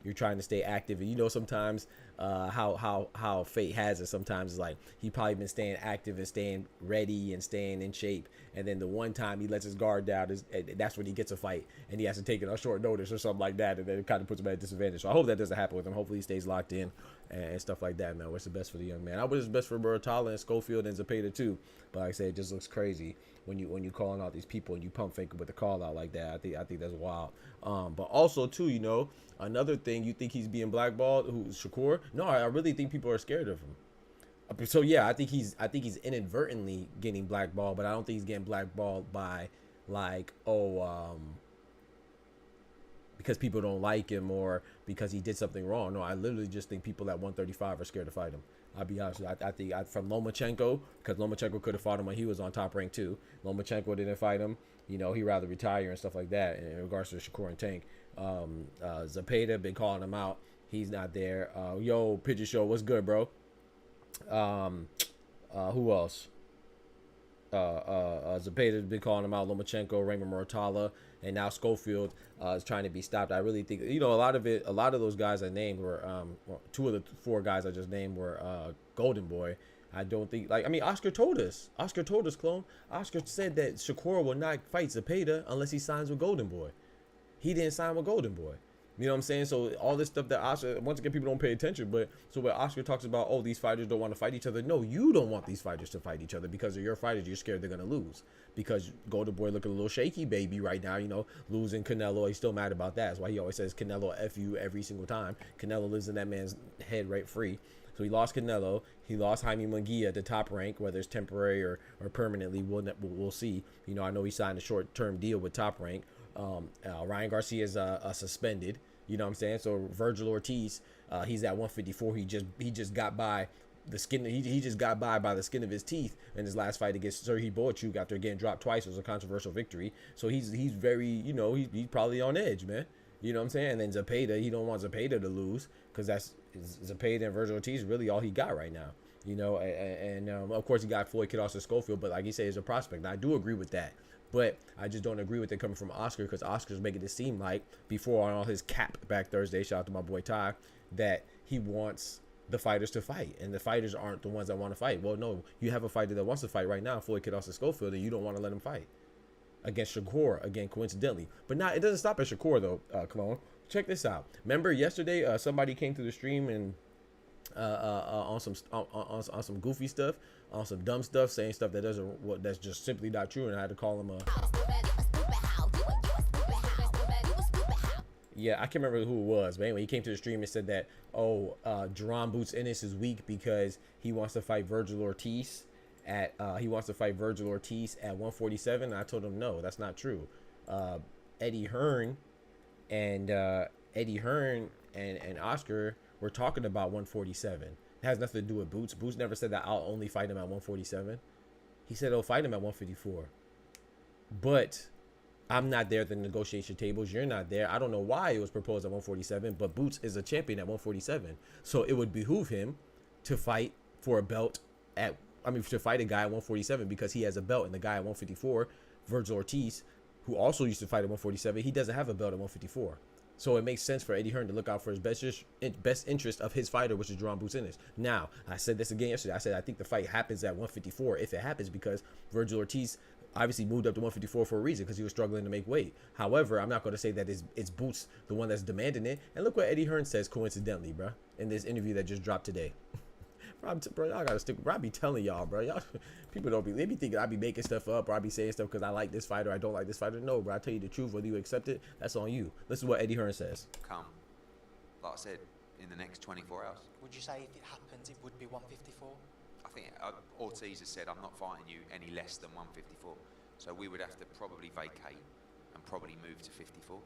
you're trying to stay active, and you know sometimes how fate has it. Sometimes it's like he probably been staying active and staying ready and staying in shape, and then the one time he lets his guard down, that's when he gets a fight, and he has to take it on short notice or something like that, and then it kind of puts him at a disadvantage. So I hope that doesn't happen with him. Hopefully he stays locked in and stuff like that, man. What's the best for the young man? I wish it's best for Muratalla and Schofield and Zepeda too, but like I said, it just looks crazy when you calling out these people and you pump faking with a call out like that. I think that's wild. But also too, you know, another thing, you think he's being blackballed? Who's Shakur? No, I really think people are scared of him. So yeah, I think he's inadvertently getting blackballed, but I don't think he's getting blackballed by like because people don't like him or because he did something wrong. No, I literally just think people at 135 are scared to fight him. I'll be honest with you. I think from Lomachenko, because Lomachenko could have fought him when he was on Top Rank too. Lomachenko didn't fight him. You know, he'd rather retire and stuff like that in regards to Shakur and Tank. Zepeda been calling him out. He's not there. Yo, Pigeon Show, what's good, bro? Who else? Zepeda's been calling him out. Lomachenko, Raymond Muratalla, and now Schofield is trying to be stopped. I really think, you know, a lot of those guys I named were well, 2 of the 4 guys I just named were Golden Boy. I don't think, like, I mean, Oscar told us, clone. Oscar said that Shakur will not fight Zepeda unless he signs with Golden Boy. He didn't sign with Golden Boy. You know what I'm saying? So all this stuff that Oscar, once again, people don't pay attention, but so when Oscar talks about, oh, these fighters don't want to fight each other. No, you don't want these fighters to fight each other because of your fighters. You're scared they're going to lose because Golden Boy looking a little shaky, baby, right now, you know, losing Canelo. He's still mad about that. That's why he always says Canelo F you every single time. Canelo lives in that man's head right free. So he lost Canelo. He lost Jaime Munguia at the Top Rank, whether it's temporary or permanently. We'll see. You know, I know he signed a short-term deal with Top Rank. Ryan Garcia is suspended. You know what I'm saying? So Virgil Ortiz, he's at 154. He just got by the skin. He just got by the skin of his teeth in his last fight against Serhii Boachuk after getting dropped twice. It was a controversial victory. So he's very, you know, he's probably on edge, man. You know what I'm saying? And then Zepeda, he don't want Zepeda to lose because that's Zepeda and Virgil Ortiz really all he got right now. You know, and of course he got Floyd Kid Schofield, but like he said, he's a prospect. And I do agree with that. But I just don't agree with it coming from Oscar because Oscar's making it seem like before on all his cap back Thursday, shout out to my boy Ty, that he wants the fighters to fight. And the fighters aren't the ones that want to fight. Well, no, you have a fighter that wants to fight right now, Floyd Kid Schofield, and you don't want to let him fight against Shakur, again, coincidentally. But now it doesn't stop at Shakur, though, Clone. Check this out. Remember yesterday, somebody came to the stream and on some goofy stuff, on some dumb stuff, saying stuff that that's just simply not true, and I had to call him yeah, I can't remember who it was, but anyway, he came to the stream and said that, Jerome Boots Ennis is weak because he wants to fight Virgil Ortiz at 147. And I told him no, that's not true. Eddie Hearn and Oscar were talking about 147. It has nothing to do with Boots. Boots never said that I'll only fight him at 147. He said he'll fight him at 154. But I'm not there at the negotiation tables. You're not there. I don't know why it was proposed at 147, but Boots is a champion at 147. So it would behoove him to fight for a belt to fight a guy at 147 because he has a belt, and the guy at 154, Virgil Ortiz, who also used to fight at 147, he doesn't have a belt at 154. So it makes sense for Eddie Hearn to look out for his best interest of his fighter, which is Jerome Boots Ennis. Now, I said this again yesterday. I said I think the fight happens at 154 if it happens because Virgil Ortiz obviously moved up to 154 for a reason because he was struggling to make weight. However, I'm not going to say that it's Boots the one that's demanding it. And look what Eddie Hearn says coincidentally, bro, in this interview that just dropped today. Bro, y'all gotta stick. Bro, I be telling y'all, bro. Y'all people don't be. They be thinking I be making stuff up or I be saying stuff because I like this fighter, I don't like this fighter. No, bro. I tell you the truth. Whether you accept it, that's on you. This is what Eddie Hearn says. Come, like I said, in the next 24 hours. Would you say if it happens, it would be 154? I think Ortiz has said I'm not fighting you any less than 154. So we would have to probably vacate and probably move to 54.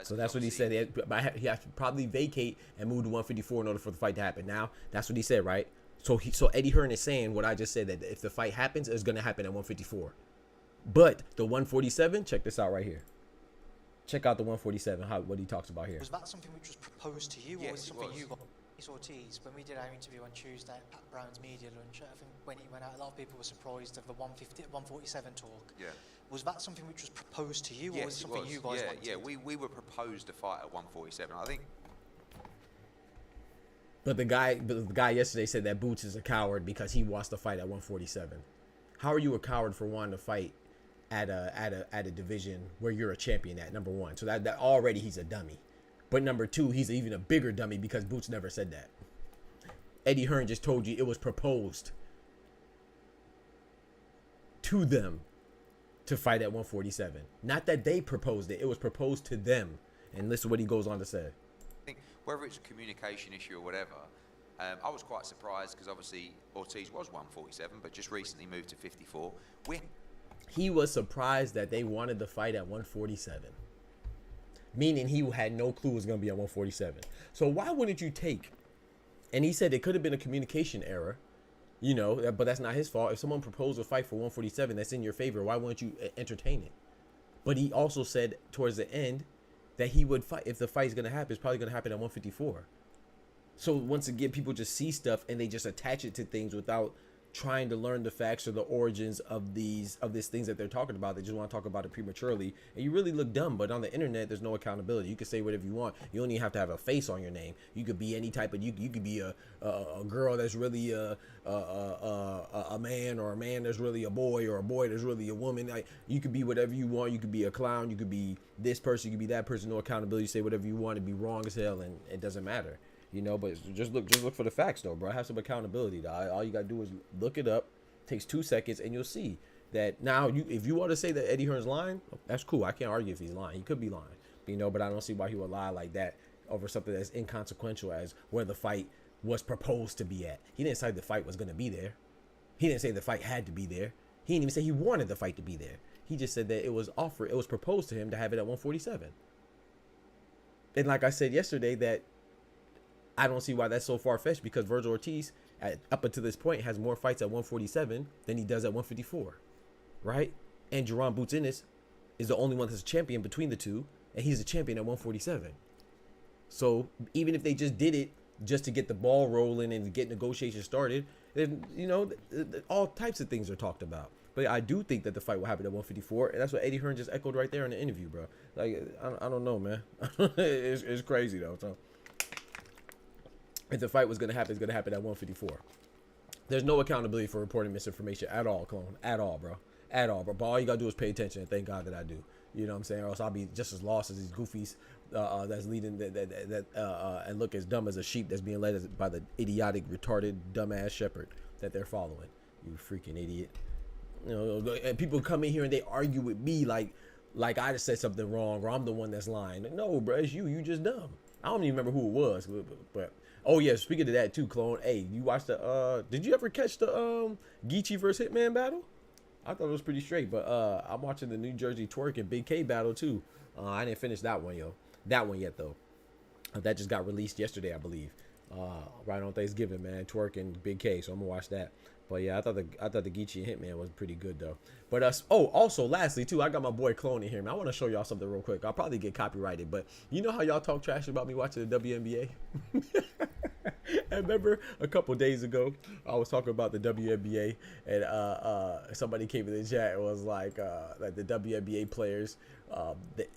So that's what he said. He has to probably vacate and move to 154 in order for the fight to happen. Now, that's what he said, right? So Eddie Hearn is saying what I just said, that if the fight happens, it's going to happen at 154. But the 147, check this out right here. Check out the 147, what he talks about here. Was that something which was proposed to you, yes, or was it something was. you got? Ortiz, when we did our interview on Tuesday at Pat Brown's media lunch, I think when he went out, a lot of people were surprised of the 147 talk. Yeah. Was that something which was proposed to you, or Yes, was it something you guys wanted? Yeah, we were proposed to fight at 147. I think. But the guy yesterday said that Boots is a coward because he wants to fight at 147. How are you a coward for wanting to fight at a division where you're a champion at, number one? So that already he's a dummy. But number two, he's even a bigger dummy because Boots never said that. Eddie Hearn just told you it was proposed to them to fight at 147. Not that they proposed it. It was proposed to them. And listen to what he goes on to say. I think whether it's a communication issue or whatever, I was quite surprised because obviously Ortiz was 147, but just recently moved to 54. He was surprised that they wanted to fight at 147. Meaning he had no clue it was going to be at 147. So why wouldn't you take, and he said it could have been a communication error, you know, but that's not his fault. If someone proposed a fight for 147 that's in your favor, why wouldn't you entertain it? But he also said towards the end that he would fight. If the fight is going to happen, it's probably going to happen at 154. So once again, people just see stuff and they just attach it to things without trying to learn the facts or the origins of these things that they're talking about. They just want to talk about it prematurely, and you really look dumb. But on the internet, there's no accountability. You can say whatever you want. You don't even have to have a face on your name. You could be any type of. You could be a girl that's really a man, or a man that's really a boy, or a boy that's really a woman. Like, you could be whatever you want. You could be a clown. You could be this person. You could be that person. No accountability. You say whatever you want. It'd be wrong as hell, and it doesn't matter. You know, but just look for the facts, though, bro. Have some accountability, though. All you gotta do is look it up. Takes 2 seconds, and you'll see that. Now, if you want to say that Eddie Hearn's lying, that's cool. I can't argue if he's lying. He could be lying, you know. But I don't see why he would lie like that over something that's inconsequential as where the fight was proposed to be at. He didn't say the fight was gonna be there. He didn't say the fight had to be there. He didn't even say he wanted the fight to be there. He just said that it was offered. It was proposed to him to have it at 147. And like I said yesterday, that I don't see why that's so far-fetched, because Virgil Ortiz up until this point, has more fights at 147 than he does at 154, right? And Jerron Boots Ennis is the only one that's a champion between the two, and he's a champion at 147. So even if they just did it just to get the ball rolling and get negotiations started, then, you know, all types of things are talked about. But I do think that the fight will happen at 154, and that's what Eddie Hearn just echoed right there in the interview, bro. Like, I don't know, man. it's crazy, though. So if the fight was going to happen, it's going to happen at 154. There's no accountability for reporting misinformation at all, clone. At all, bro. At all, bro. But all you got to do is pay attention, and thank God that I do. You know what I'm saying? Or else I'll be just as lost as these goofies that's leading and look as dumb as a sheep that's being led by the idiotic, retarded, dumbass shepherd that they're following. You freaking idiot. You know, and people come in here and they argue with me like I just said something wrong or I'm the one that's lying. No, bro, it's you. You just dumb. I don't even remember who it was, but oh yeah, speaking of that too, clone. Hey, you watched the? Did you ever catch the Geechee versus Hitman battle? I thought it was pretty straight, but I'm watching the New Jersey Twerk and Big K battle too. I didn't finish that one, yet though. That just got released yesterday, I believe. Right on Thanksgiving, man. Twerk and Big K, so I'm gonna watch that. But yeah, I thought the Geechee and Hitman was pretty good though. But also lastly too, I got my boy Clone in here, man. I want to show y'all something real quick. I'll probably get copyrighted, but you know how y'all talk trash about me watching the WNBA? I remember a couple days ago, I was talking about the WNBA, and somebody came in the chat and was like the WNBA players,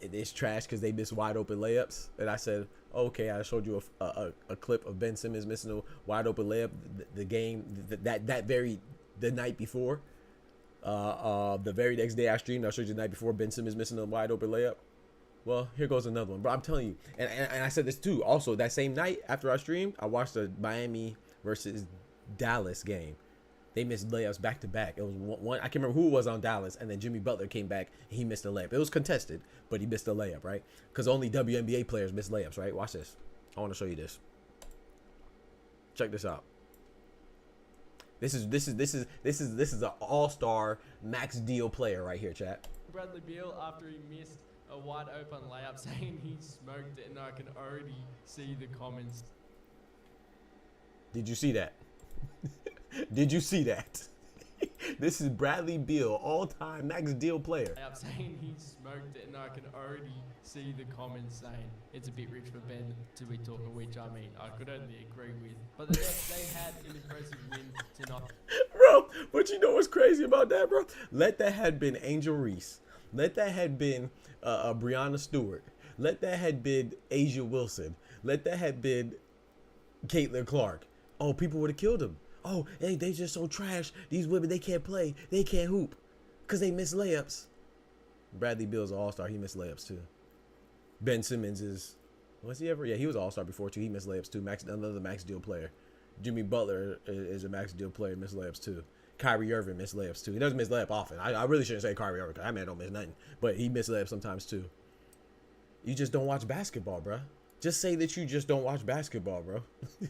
it's trash because they miss wide open layups. And I said, okay, I showed you a clip of Ben Simmons missing a wide open layup the game the night before. The very next day I streamed, I showed you the night before Ben Simmons missing a wide open layup. Well, here goes another one. But I'm telling you, and I said this too. Also, that same night after I streamed, I watched the Miami versus Dallas game. They missed layups back to back. It was one. I can't remember who it was on Dallas, and then Jimmy Butler came back and he missed a layup. It was contested, but he missed a layup, right? Because only WNBA players miss layups, right? Watch this. I want to show you this. Check this out. This is an all-star max deal player right here, chat. Bradley Beal after he missed a wide open layup saying he smoked it, and I can already see the comments. Did you see that? Did you see that? This is Bradley Beal, all-time max deal player. Saying he smoked it, and I can already see the comments saying it's a bit rich for Ben to be talking, which I mean I could only agree with. But they had an impressive win tonight. Bro, but you know what's crazy about that, bro? Let that had been Angel Reese. Let that had been Brianna Stewart. Let that had been Asia Wilson. Let that had been Caitlin Clark. Oh, people would have killed him. Oh, hey, they just so trash. These women, they can't play. They can't hoop because they miss layups. Bradley Beal's an all-star. He missed layups too. Ben Simmons is, was he ever? Yeah, he was an all-star before too. He missed layups too. Another max deal player. Jimmy Butler is a max deal player. Missed layups too. Kyrie Irving missed layups too. He doesn't miss layup often. I really shouldn't say Kyrie Irving. That man don't miss nothing. But he missed layups sometimes too. You just don't watch basketball, bro. Just say that you just don't watch basketball, bro.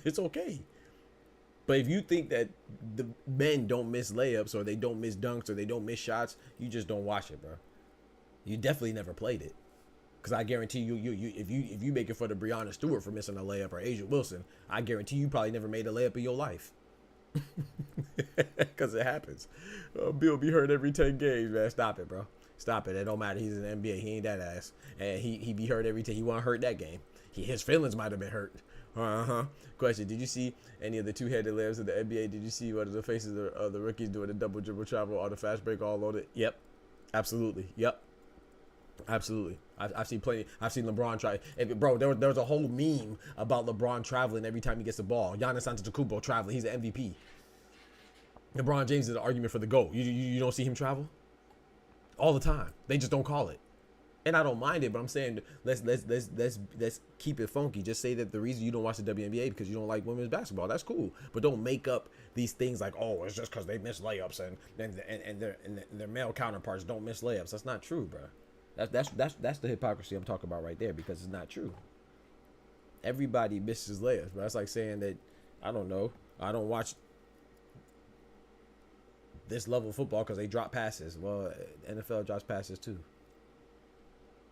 It's okay. But if you think that the men don't miss layups or they don't miss dunks or they don't miss shots, you just don't watch it, bro. You definitely never played it. Because I guarantee you, if you make it for the Brianna Stewart for missing a layup or Asia Wilson, I guarantee you probably never made a layup in your life. Because it happens. Bill be hurt every 10 games, man. Stop it, bro. Stop it. It don't matter. He's in the NBA. He ain't that ass. And he be hurt every time. He wasn't hurt that game. His feelings might have been hurt. Question: did you see any of the two-headed layups of the NBA? Did you see what are the faces of the rookies doing the double dribble travel or the fast break all loaded? Yep, absolutely. Yep, absolutely. I've seen plenty. I've seen LeBron try. Bro, there was a whole meme about LeBron traveling every time he gets the ball. Giannis Antetokounmpo traveling. He's an MVP. LeBron James is an argument for the GOAT. You don't see him travel all the time. They just don't call it. And I don't mind it, but I'm saying let's keep it funky. Just say that the reason you don't watch the WNBA because you don't like women's basketball. That's cool, but don't make up these things like, oh, it's just because they miss layups and their male counterparts don't miss layups. That's not true, bro. That's the hypocrisy I'm talking about right there because it's not true. Everybody misses layups, but that's like saying that I don't know. I don't watch this level of football because they drop passes. Well, NFL drops passes too.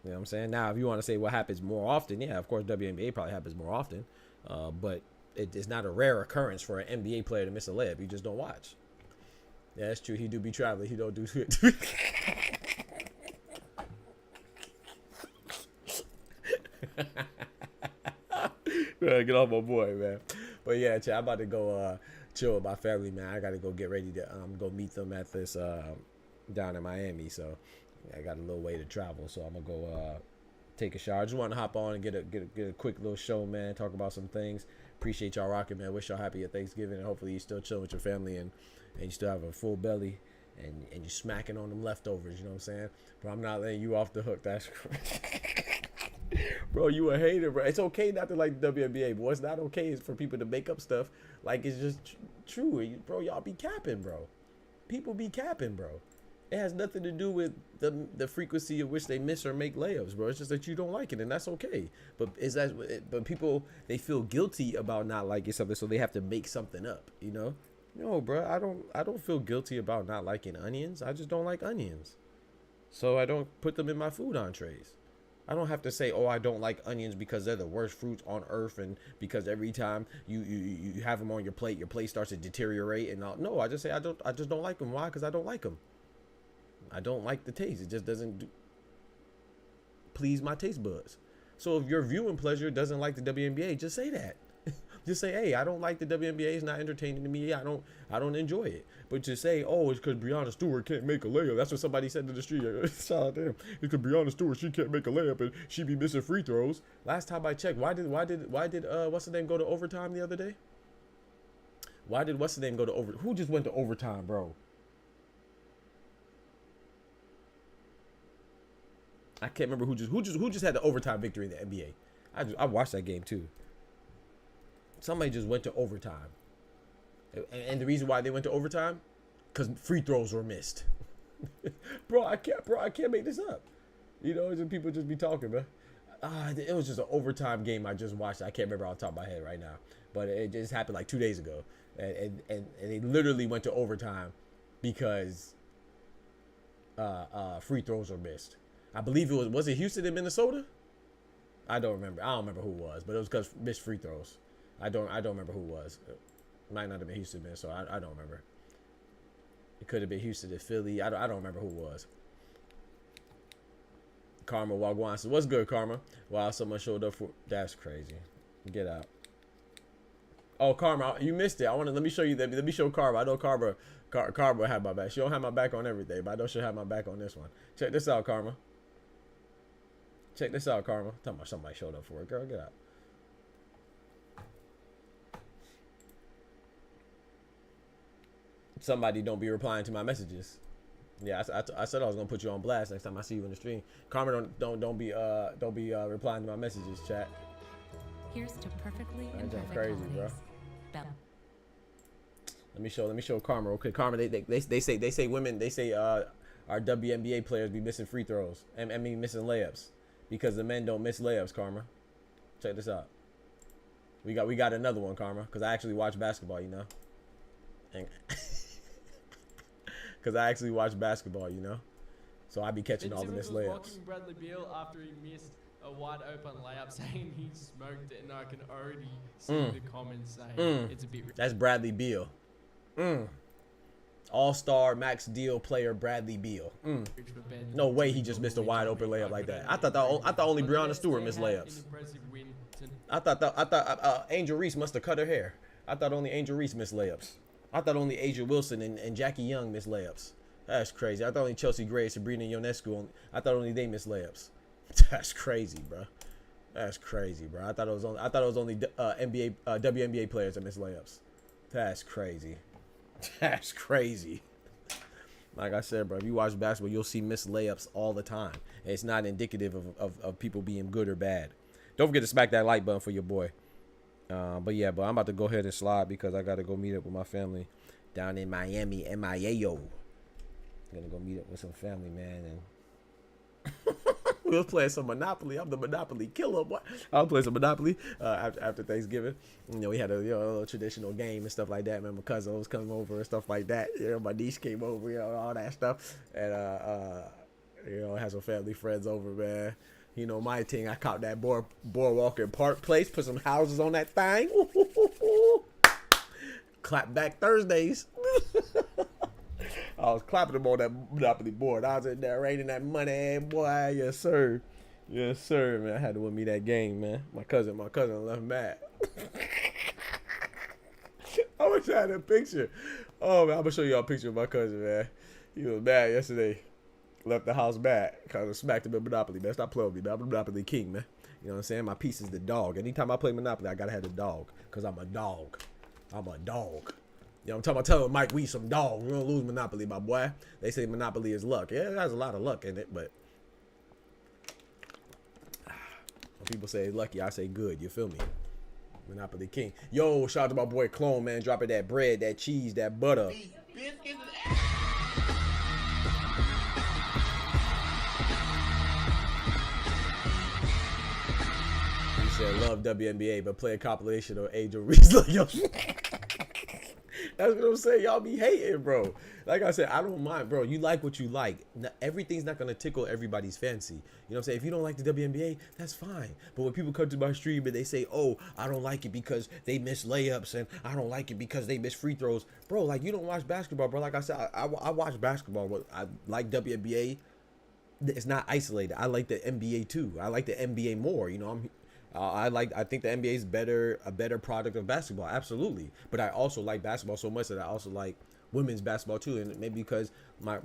You know what I'm saying? Now, if you want to say what happens more often, yeah, of course, WNBA probably happens more often. But it's not a rare occurrence for an NBA player to miss a layup. You just don't watch. Yeah, that's true. He do be traveling. He don't do shit. Get off my boy, man. But yeah, I'm about to go chill with my family, man. I gotta go get ready to go meet them at this down in Miami. So I got a little way to travel. So I'm gonna go take a shower. I just want to hop on and get a quick little show, man. Talk about some things. Appreciate y'all rocking, man. Wish y'all happy at Thanksgiving, and hopefully you still chilling with your family and you still have a full belly and you smacking on them leftovers. You know what I'm saying? But I'm not letting you off the hook. That's bro, you a hater, bro. It's okay not to like the WNBA, but what's not okay is for people to make up stuff like it's just true. Bro, y'all be capping, bro. People be capping, bro. It has nothing to do with the frequency of which they miss or make layups, bro. It's just that you don't like it, and that's okay. But but people, they feel guilty about not liking something, so they have to make something up, you know? No, bro, I don't feel guilty about not liking onions. I just don't like onions. So I don't put them in my food entrees. I don't have to say, oh, I don't like onions because they're the worst fruits on earth, and because every time you have them on your plate starts to deteriorate. And no, I just say I just don't like them. Why? Because I don't like them. I don't like the taste. It just doesn't please my taste buds. So if your viewing pleasure doesn't like the WNBA, just say that. Just say, hey, I don't like the WNBA. It's not entertaining to me. I don't enjoy it. But to say, oh, it's because Breonna Stewart can't make a layup. That's what somebody said to the street. Shout out to him. It's because Breonna Stewart, she can't make a layup and she be missing free throws. Last time I checked, why did what's the name go to overtime the other day? Why did what's the name go to overtime? Who just went to overtime, bro? I can't remember who just had the overtime victory in the NBA. I watched that game too. Somebody just went to overtime, and the reason why they went to overtime, because free throws were missed. Bro, I can't make this up. You know, just people just be talking, bro. It was just an overtime game I just watched. I can't remember off the top of my head right now, but it just happened like 2 days ago, and they literally went to overtime because free throws were missed. I believe it was it Houston and Minnesota? I don't remember who it was, but it was because missed free throws. I don't remember who it was. It might not have been Houston, Minnesota. I don't remember. It could have been Houston and Philly. I don't remember who it was. Karma Wagwan says, what's good, Karma? Wow, someone showed up for... That's crazy. Get out. Oh, Karma, you missed it. Let me show you that. Let me show Karma. I know Karma had my back. She don't have my back on everything, but I know she'll have my back on this one. Check this out, Karma. Check this out, Karma. Talking about somebody showed up for it. Girl, get out. Somebody don't be replying to my messages. Yeah, I said I was gonna put you on blast next time I see you in the stream. Karma, don't be replying to my messages, chat. Here's to perfectly imperfect crazy, holidays. Bro. Let me show Karma. Okay, Karma, they say women, our WNBA players be missing free throws. I mean missing layups because the men don't miss layups. Karma, check this out. We got another one, Karma, because I actually watch basketball, you know. Because I actually watch basketball, you know, so I be catching all the missed layups. Watching Bradley Beal after he missed a wide open layup, saying he smoked it, and I can already see the comments saying it's a bit. That's Bradley Beal, All-Star max deal player Bradley Beal. No way he just missed a wide open layup like that. I thought only Breonna Stewart missed layups. I thought Angel Reese must have cut her hair. I thought only Angel Reese missed layups. I thought only Asia Wilson and Jackie Young missed layups. That's crazy. I thought only Chelsea Gray, Sabrina Ionescu, I thought only they missed layups. That's crazy, bro. That's crazy, bro. I thought it was only WNBA players that missed layups. That's crazy. That's crazy. Like I said, bro, if you watch basketball, you'll see missed layups all the time. And it's not indicative of people being good or bad. Don't forget to smack that like button for your boy. But I'm about to go ahead and slide because I got to go meet up with my family down in Miami, MIAO. Gonna go meet up with some family, man, and we was playing some Monopoly. I'm the Monopoly killer, boy. I was playing some Monopoly after Thanksgiving. You know, we had a little traditional game and stuff like that. Man, my cousin was coming over and stuff like that. You know, my niece came over, you know, all that stuff, and you know, had some family friends over, man. You know, my thing, I caught that boardwalk in Park Place, put some houses on that thing. Clap back Thursdays. I was clapping them on that Monopoly board. I was in there raining that money, boy. Yes, sir. Yes, sir, man. I had to win me that game, man. My cousin left mad. I wish I had a picture. Oh, man, I'm going to show y'all a picture of my cousin, man. He was mad yesterday. Left the house mad because I smacked him in Monopoly, man. Stop playing with me, man. I'm a Monopoly king, man. You know what I'm saying? My piece is the dog. Anytime I play Monopoly, I got to have the dog because I'm a dog. I'm a dog. You know what I'm talking about? Telling Mike, we some dog. We don't lose Monopoly, my boy. They say Monopoly is luck. Yeah, it has a lot of luck in it, but when people say lucky, I say good. You feel me? Monopoly king. Yo, shout out to my boy Clone, man. Dropping that bread, that cheese, that butter. He said, love WNBA, but play a compilation of Angel Reese. Yo. That's what I'm saying. Y'all be hating, bro. Like I said, I don't mind, bro. You like what you like. Everything's not going to tickle everybody's fancy. You know what I'm saying? If you don't like the WNBA, that's fine. But when people come to my stream and they say, oh, I don't like it because they miss layups and I don't like it because they miss free throws. Bro, like, you don't watch basketball, bro. Like I said, I watch basketball, but I like WNBA. It's not isolated. I like the NBA too. I like the NBA more. You know, I think the NBA is a better product of basketball, absolutely. But I also like basketball so much that I also like women's basketball too, and maybe because my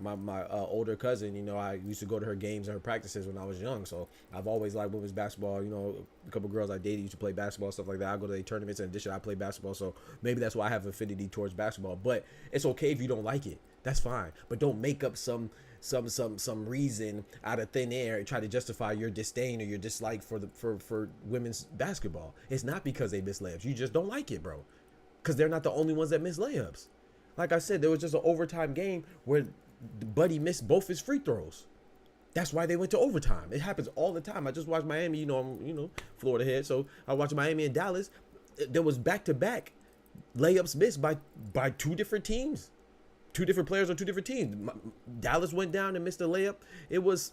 older cousin, you know, I used to go to her games and her practices when I was young, so I've always liked women's basketball. You know, a couple girls I dated used to play basketball, stuff like that. I go to their tournaments. In addition, I play basketball, so maybe that's why I have affinity towards basketball. But it's okay if you don't like it. That's fine. But don't make up some reason out of thin air and try to justify your disdain or your dislike for women's basketball. It's not because they miss layups. You just don't like it, bro. Because they're not the only ones that miss layups. Like I said, there was just an overtime game where Buddy missed both his free throws. That's why they went to overtime. It happens all the time. I just watched Miami. You know, I'm Florida head, so I watched Miami and Dallas. There was back-to-back layups missed by two different teams. Two different players on two different teams. Dallas went down and missed a layup. It was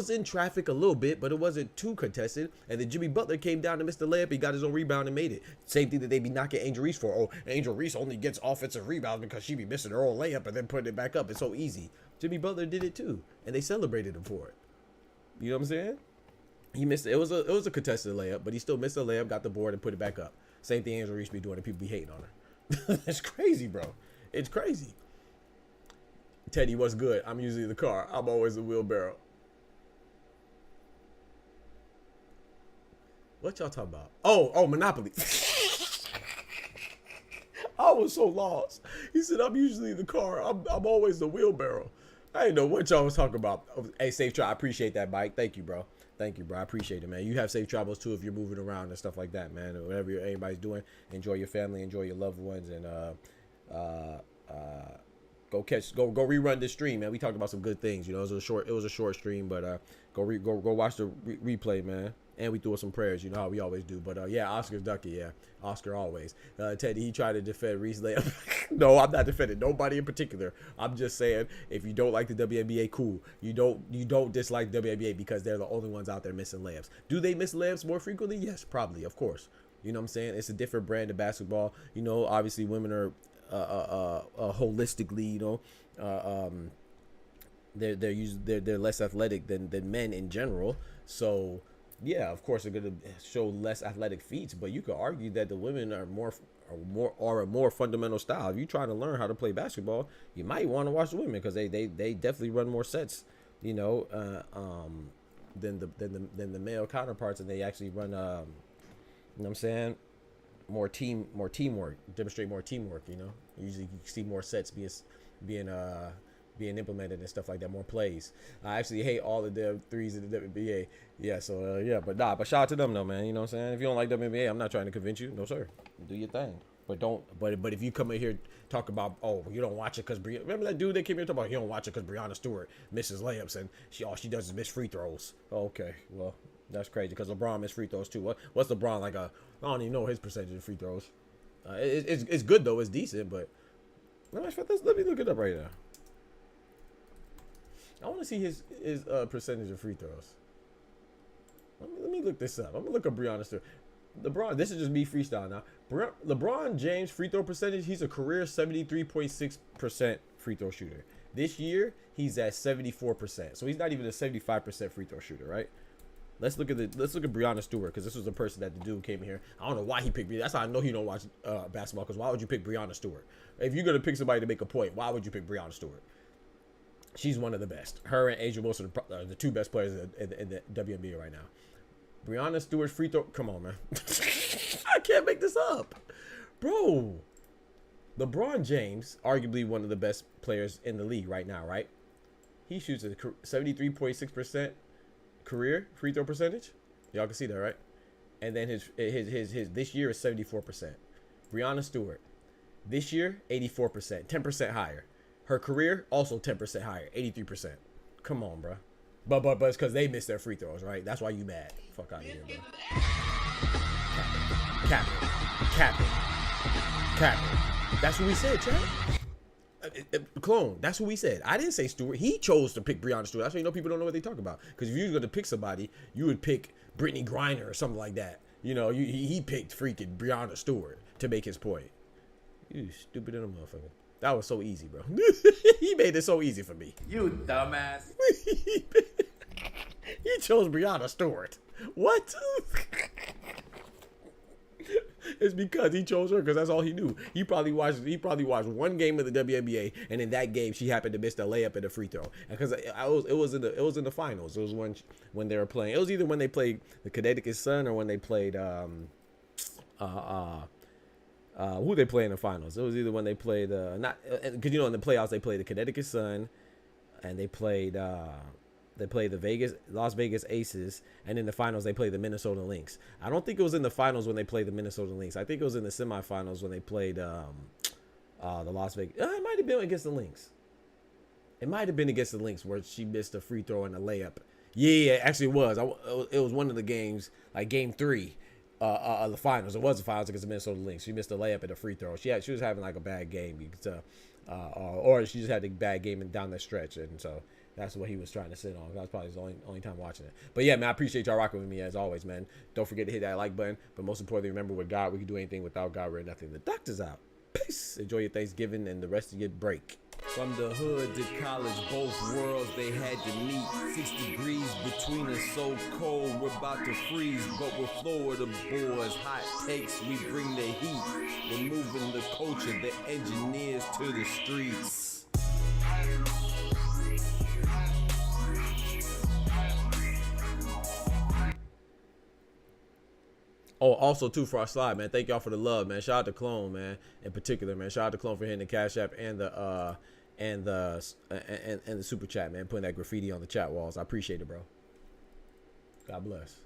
in traffic a little bit, but it wasn't too contested. And then Jimmy Butler came down and missed the layup. He got his own rebound and made it. Same thing that they be knocking Angel Reese for. Oh, Angel Reese only gets offensive rebounds because she be missing her own layup and then putting it back up. It's so easy. Jimmy Butler did it too, and they celebrated him for it. You know what I'm saying? He missed it. It was a contested layup, but he still missed the layup, got the board, and put it back up. Same thing Angel Reese be doing, and people be hating on her. It's crazy, bro. It's crazy. Teddy, what's good? I'm usually the car. I'm always the wheelbarrow. What y'all talking about? Oh, Monopoly. I was so lost. He said, I'm usually the car. I'm always the wheelbarrow. I didn't know what y'all was talking about. Hey, safe travel. I appreciate that, Mike. Thank you, bro. Thank you, bro. I appreciate it, man. You have safe travels, too, if you're moving around and stuff like that, man. Whatever anybody's doing, enjoy your family, enjoy your loved ones, and go rerun this stream, man. We talked about some good things. You know, it was a short stream, but go watch the replay, man. And we threw us some prayers, you know how we always do. But yeah, Oscar's ducky, yeah. Oscar always. Teddy, he tried to defend Reese layup. No, I'm not defending nobody in particular. I'm just saying, if you don't like the WNBA, cool. You don't dislike the WNBA because they're the only ones out there missing layups. Do they miss layups more frequently? Yes, probably, of course. You know what I'm saying? It's a different brand of basketball. You know, obviously women are holistically, you know, they're less athletic than men in general. So yeah, of course they're gonna show less athletic feats, but you could argue that the women are a more fundamental style. If you're trying to learn how to play basketball, you might want to watch the women because they definitely run more sets, you know, than the male counterparts, and they actually run you know what I'm saying, more teamwork, demonstrate more teamwork. You know, usually you see more sets being implemented and stuff like that, more plays. I actually hate all of the threes in the WNBA. Yeah, so yeah, but shout out to them though, man. You know what I'm saying? If you don't like WNBA, I'm not trying to convince you. No sir, do your thing. But if you come in here talk about, oh, you don't watch it because remember that dude that came here talking about you don't watch it because Breonna Stewart misses layups and all she does is miss free throws. Okay, well that's crazy because LeBron missed free throws too. What's LeBron like? I don't even know his percentage of free throws. It's good though. It's decent, but let me look it up right now. I want to see his percentage of free throws. Let me look this up. I'm gonna look up Breonna Stewart. LeBron, this is just me freestyle now. LeBron James free throw percentage, he's a career 73.6% free throw shooter. This year, he's at 74%. So he's not even a 75% free throw shooter, right? Let's look at Breonna Stewart, because this was the person that the dude came here. I don't know why he picked me. That's how I know he don't watch basketball, because why would you pick Breonna Stewart? If you're going to pick somebody to make a point, why would you pick Breonna Stewart? She's one of the best. Her and Asia Wilson are the two best players in the WNBA right now. Breonna Stewart's free throw. Come on, man. I can't make this up. Bro. LeBron James, arguably one of the best players in the league right now, right? He shoots a 73.6% career free throw percentage. Y'all can see that, right? And then his this year is 74%. Breonna Stewart, this year, 84%, 10% higher. Her career, also 10% higher, 83%. Come on, bro. But it's because they missed their free throws, right? That's why you mad. Fuck out of here, bro. Cap it. That's what we said, Chad. Clone, that's what we said. I didn't say Stewart. He chose to pick Breonna Stewart. That's why you know people don't know what they talk about. Because if you were going to pick somebody, you would pick Brittany Griner or something like that. You know, he picked freaking Breonna Stewart to make his point. You stupid little motherfucker. That was so easy, bro. He made it so easy for me. You dumbass. He chose Breonna Stewart. What? It's because he chose her, because that's all he knew. He probably watched one game of the WNBA, and in that game she happened to miss the layup and the free throw. Because it was in the finals. It was when they were playing. It was either when they played the Connecticut Sun or when they played who they play in the finals. It was either when they played because you know in the playoffs they played the Connecticut Sun, and they played the Las Vegas Aces, and in the finals they played the Minnesota Lynx. I don't think it was in the finals when they played the Minnesota Lynx. I think it was in the semifinals when they played the Las Vegas. It might have been against the Lynx. It might have been against the Lynx where she missed a free throw and a layup. Yeah, actually it was. It was one of the games, like game 3 of the finals. It was the finals against the Minnesota Lynx. She missed a layup and a free throw. She was having like a bad game. You could tell. Or she just had a bad game down the stretch, and so that's what he was trying to sit on. That was probably his only time watching it. But yeah, man, I appreciate y'all rocking with me as always, man. Don't forget to hit that like button. But most importantly, remember, with God, we can do anything. Without God, we're nothing. The doctor's out. Peace. Enjoy your Thanksgiving and the rest of your break. From the hood to college, both worlds they had to meet. 6 degrees between us, so cold, we're about to freeze. But we're Florida boys, hot takes, we bring the heat. We're moving the culture, the engineers to the streets. Oh, also too, for our slide, man, thank y'all for the love, man. Shout out to Clone, man, in particular, man. Shout out to Clone for hitting the Cash App and the super chat, man, putting that graffiti on the chat walls. I appreciate it, bro. God bless.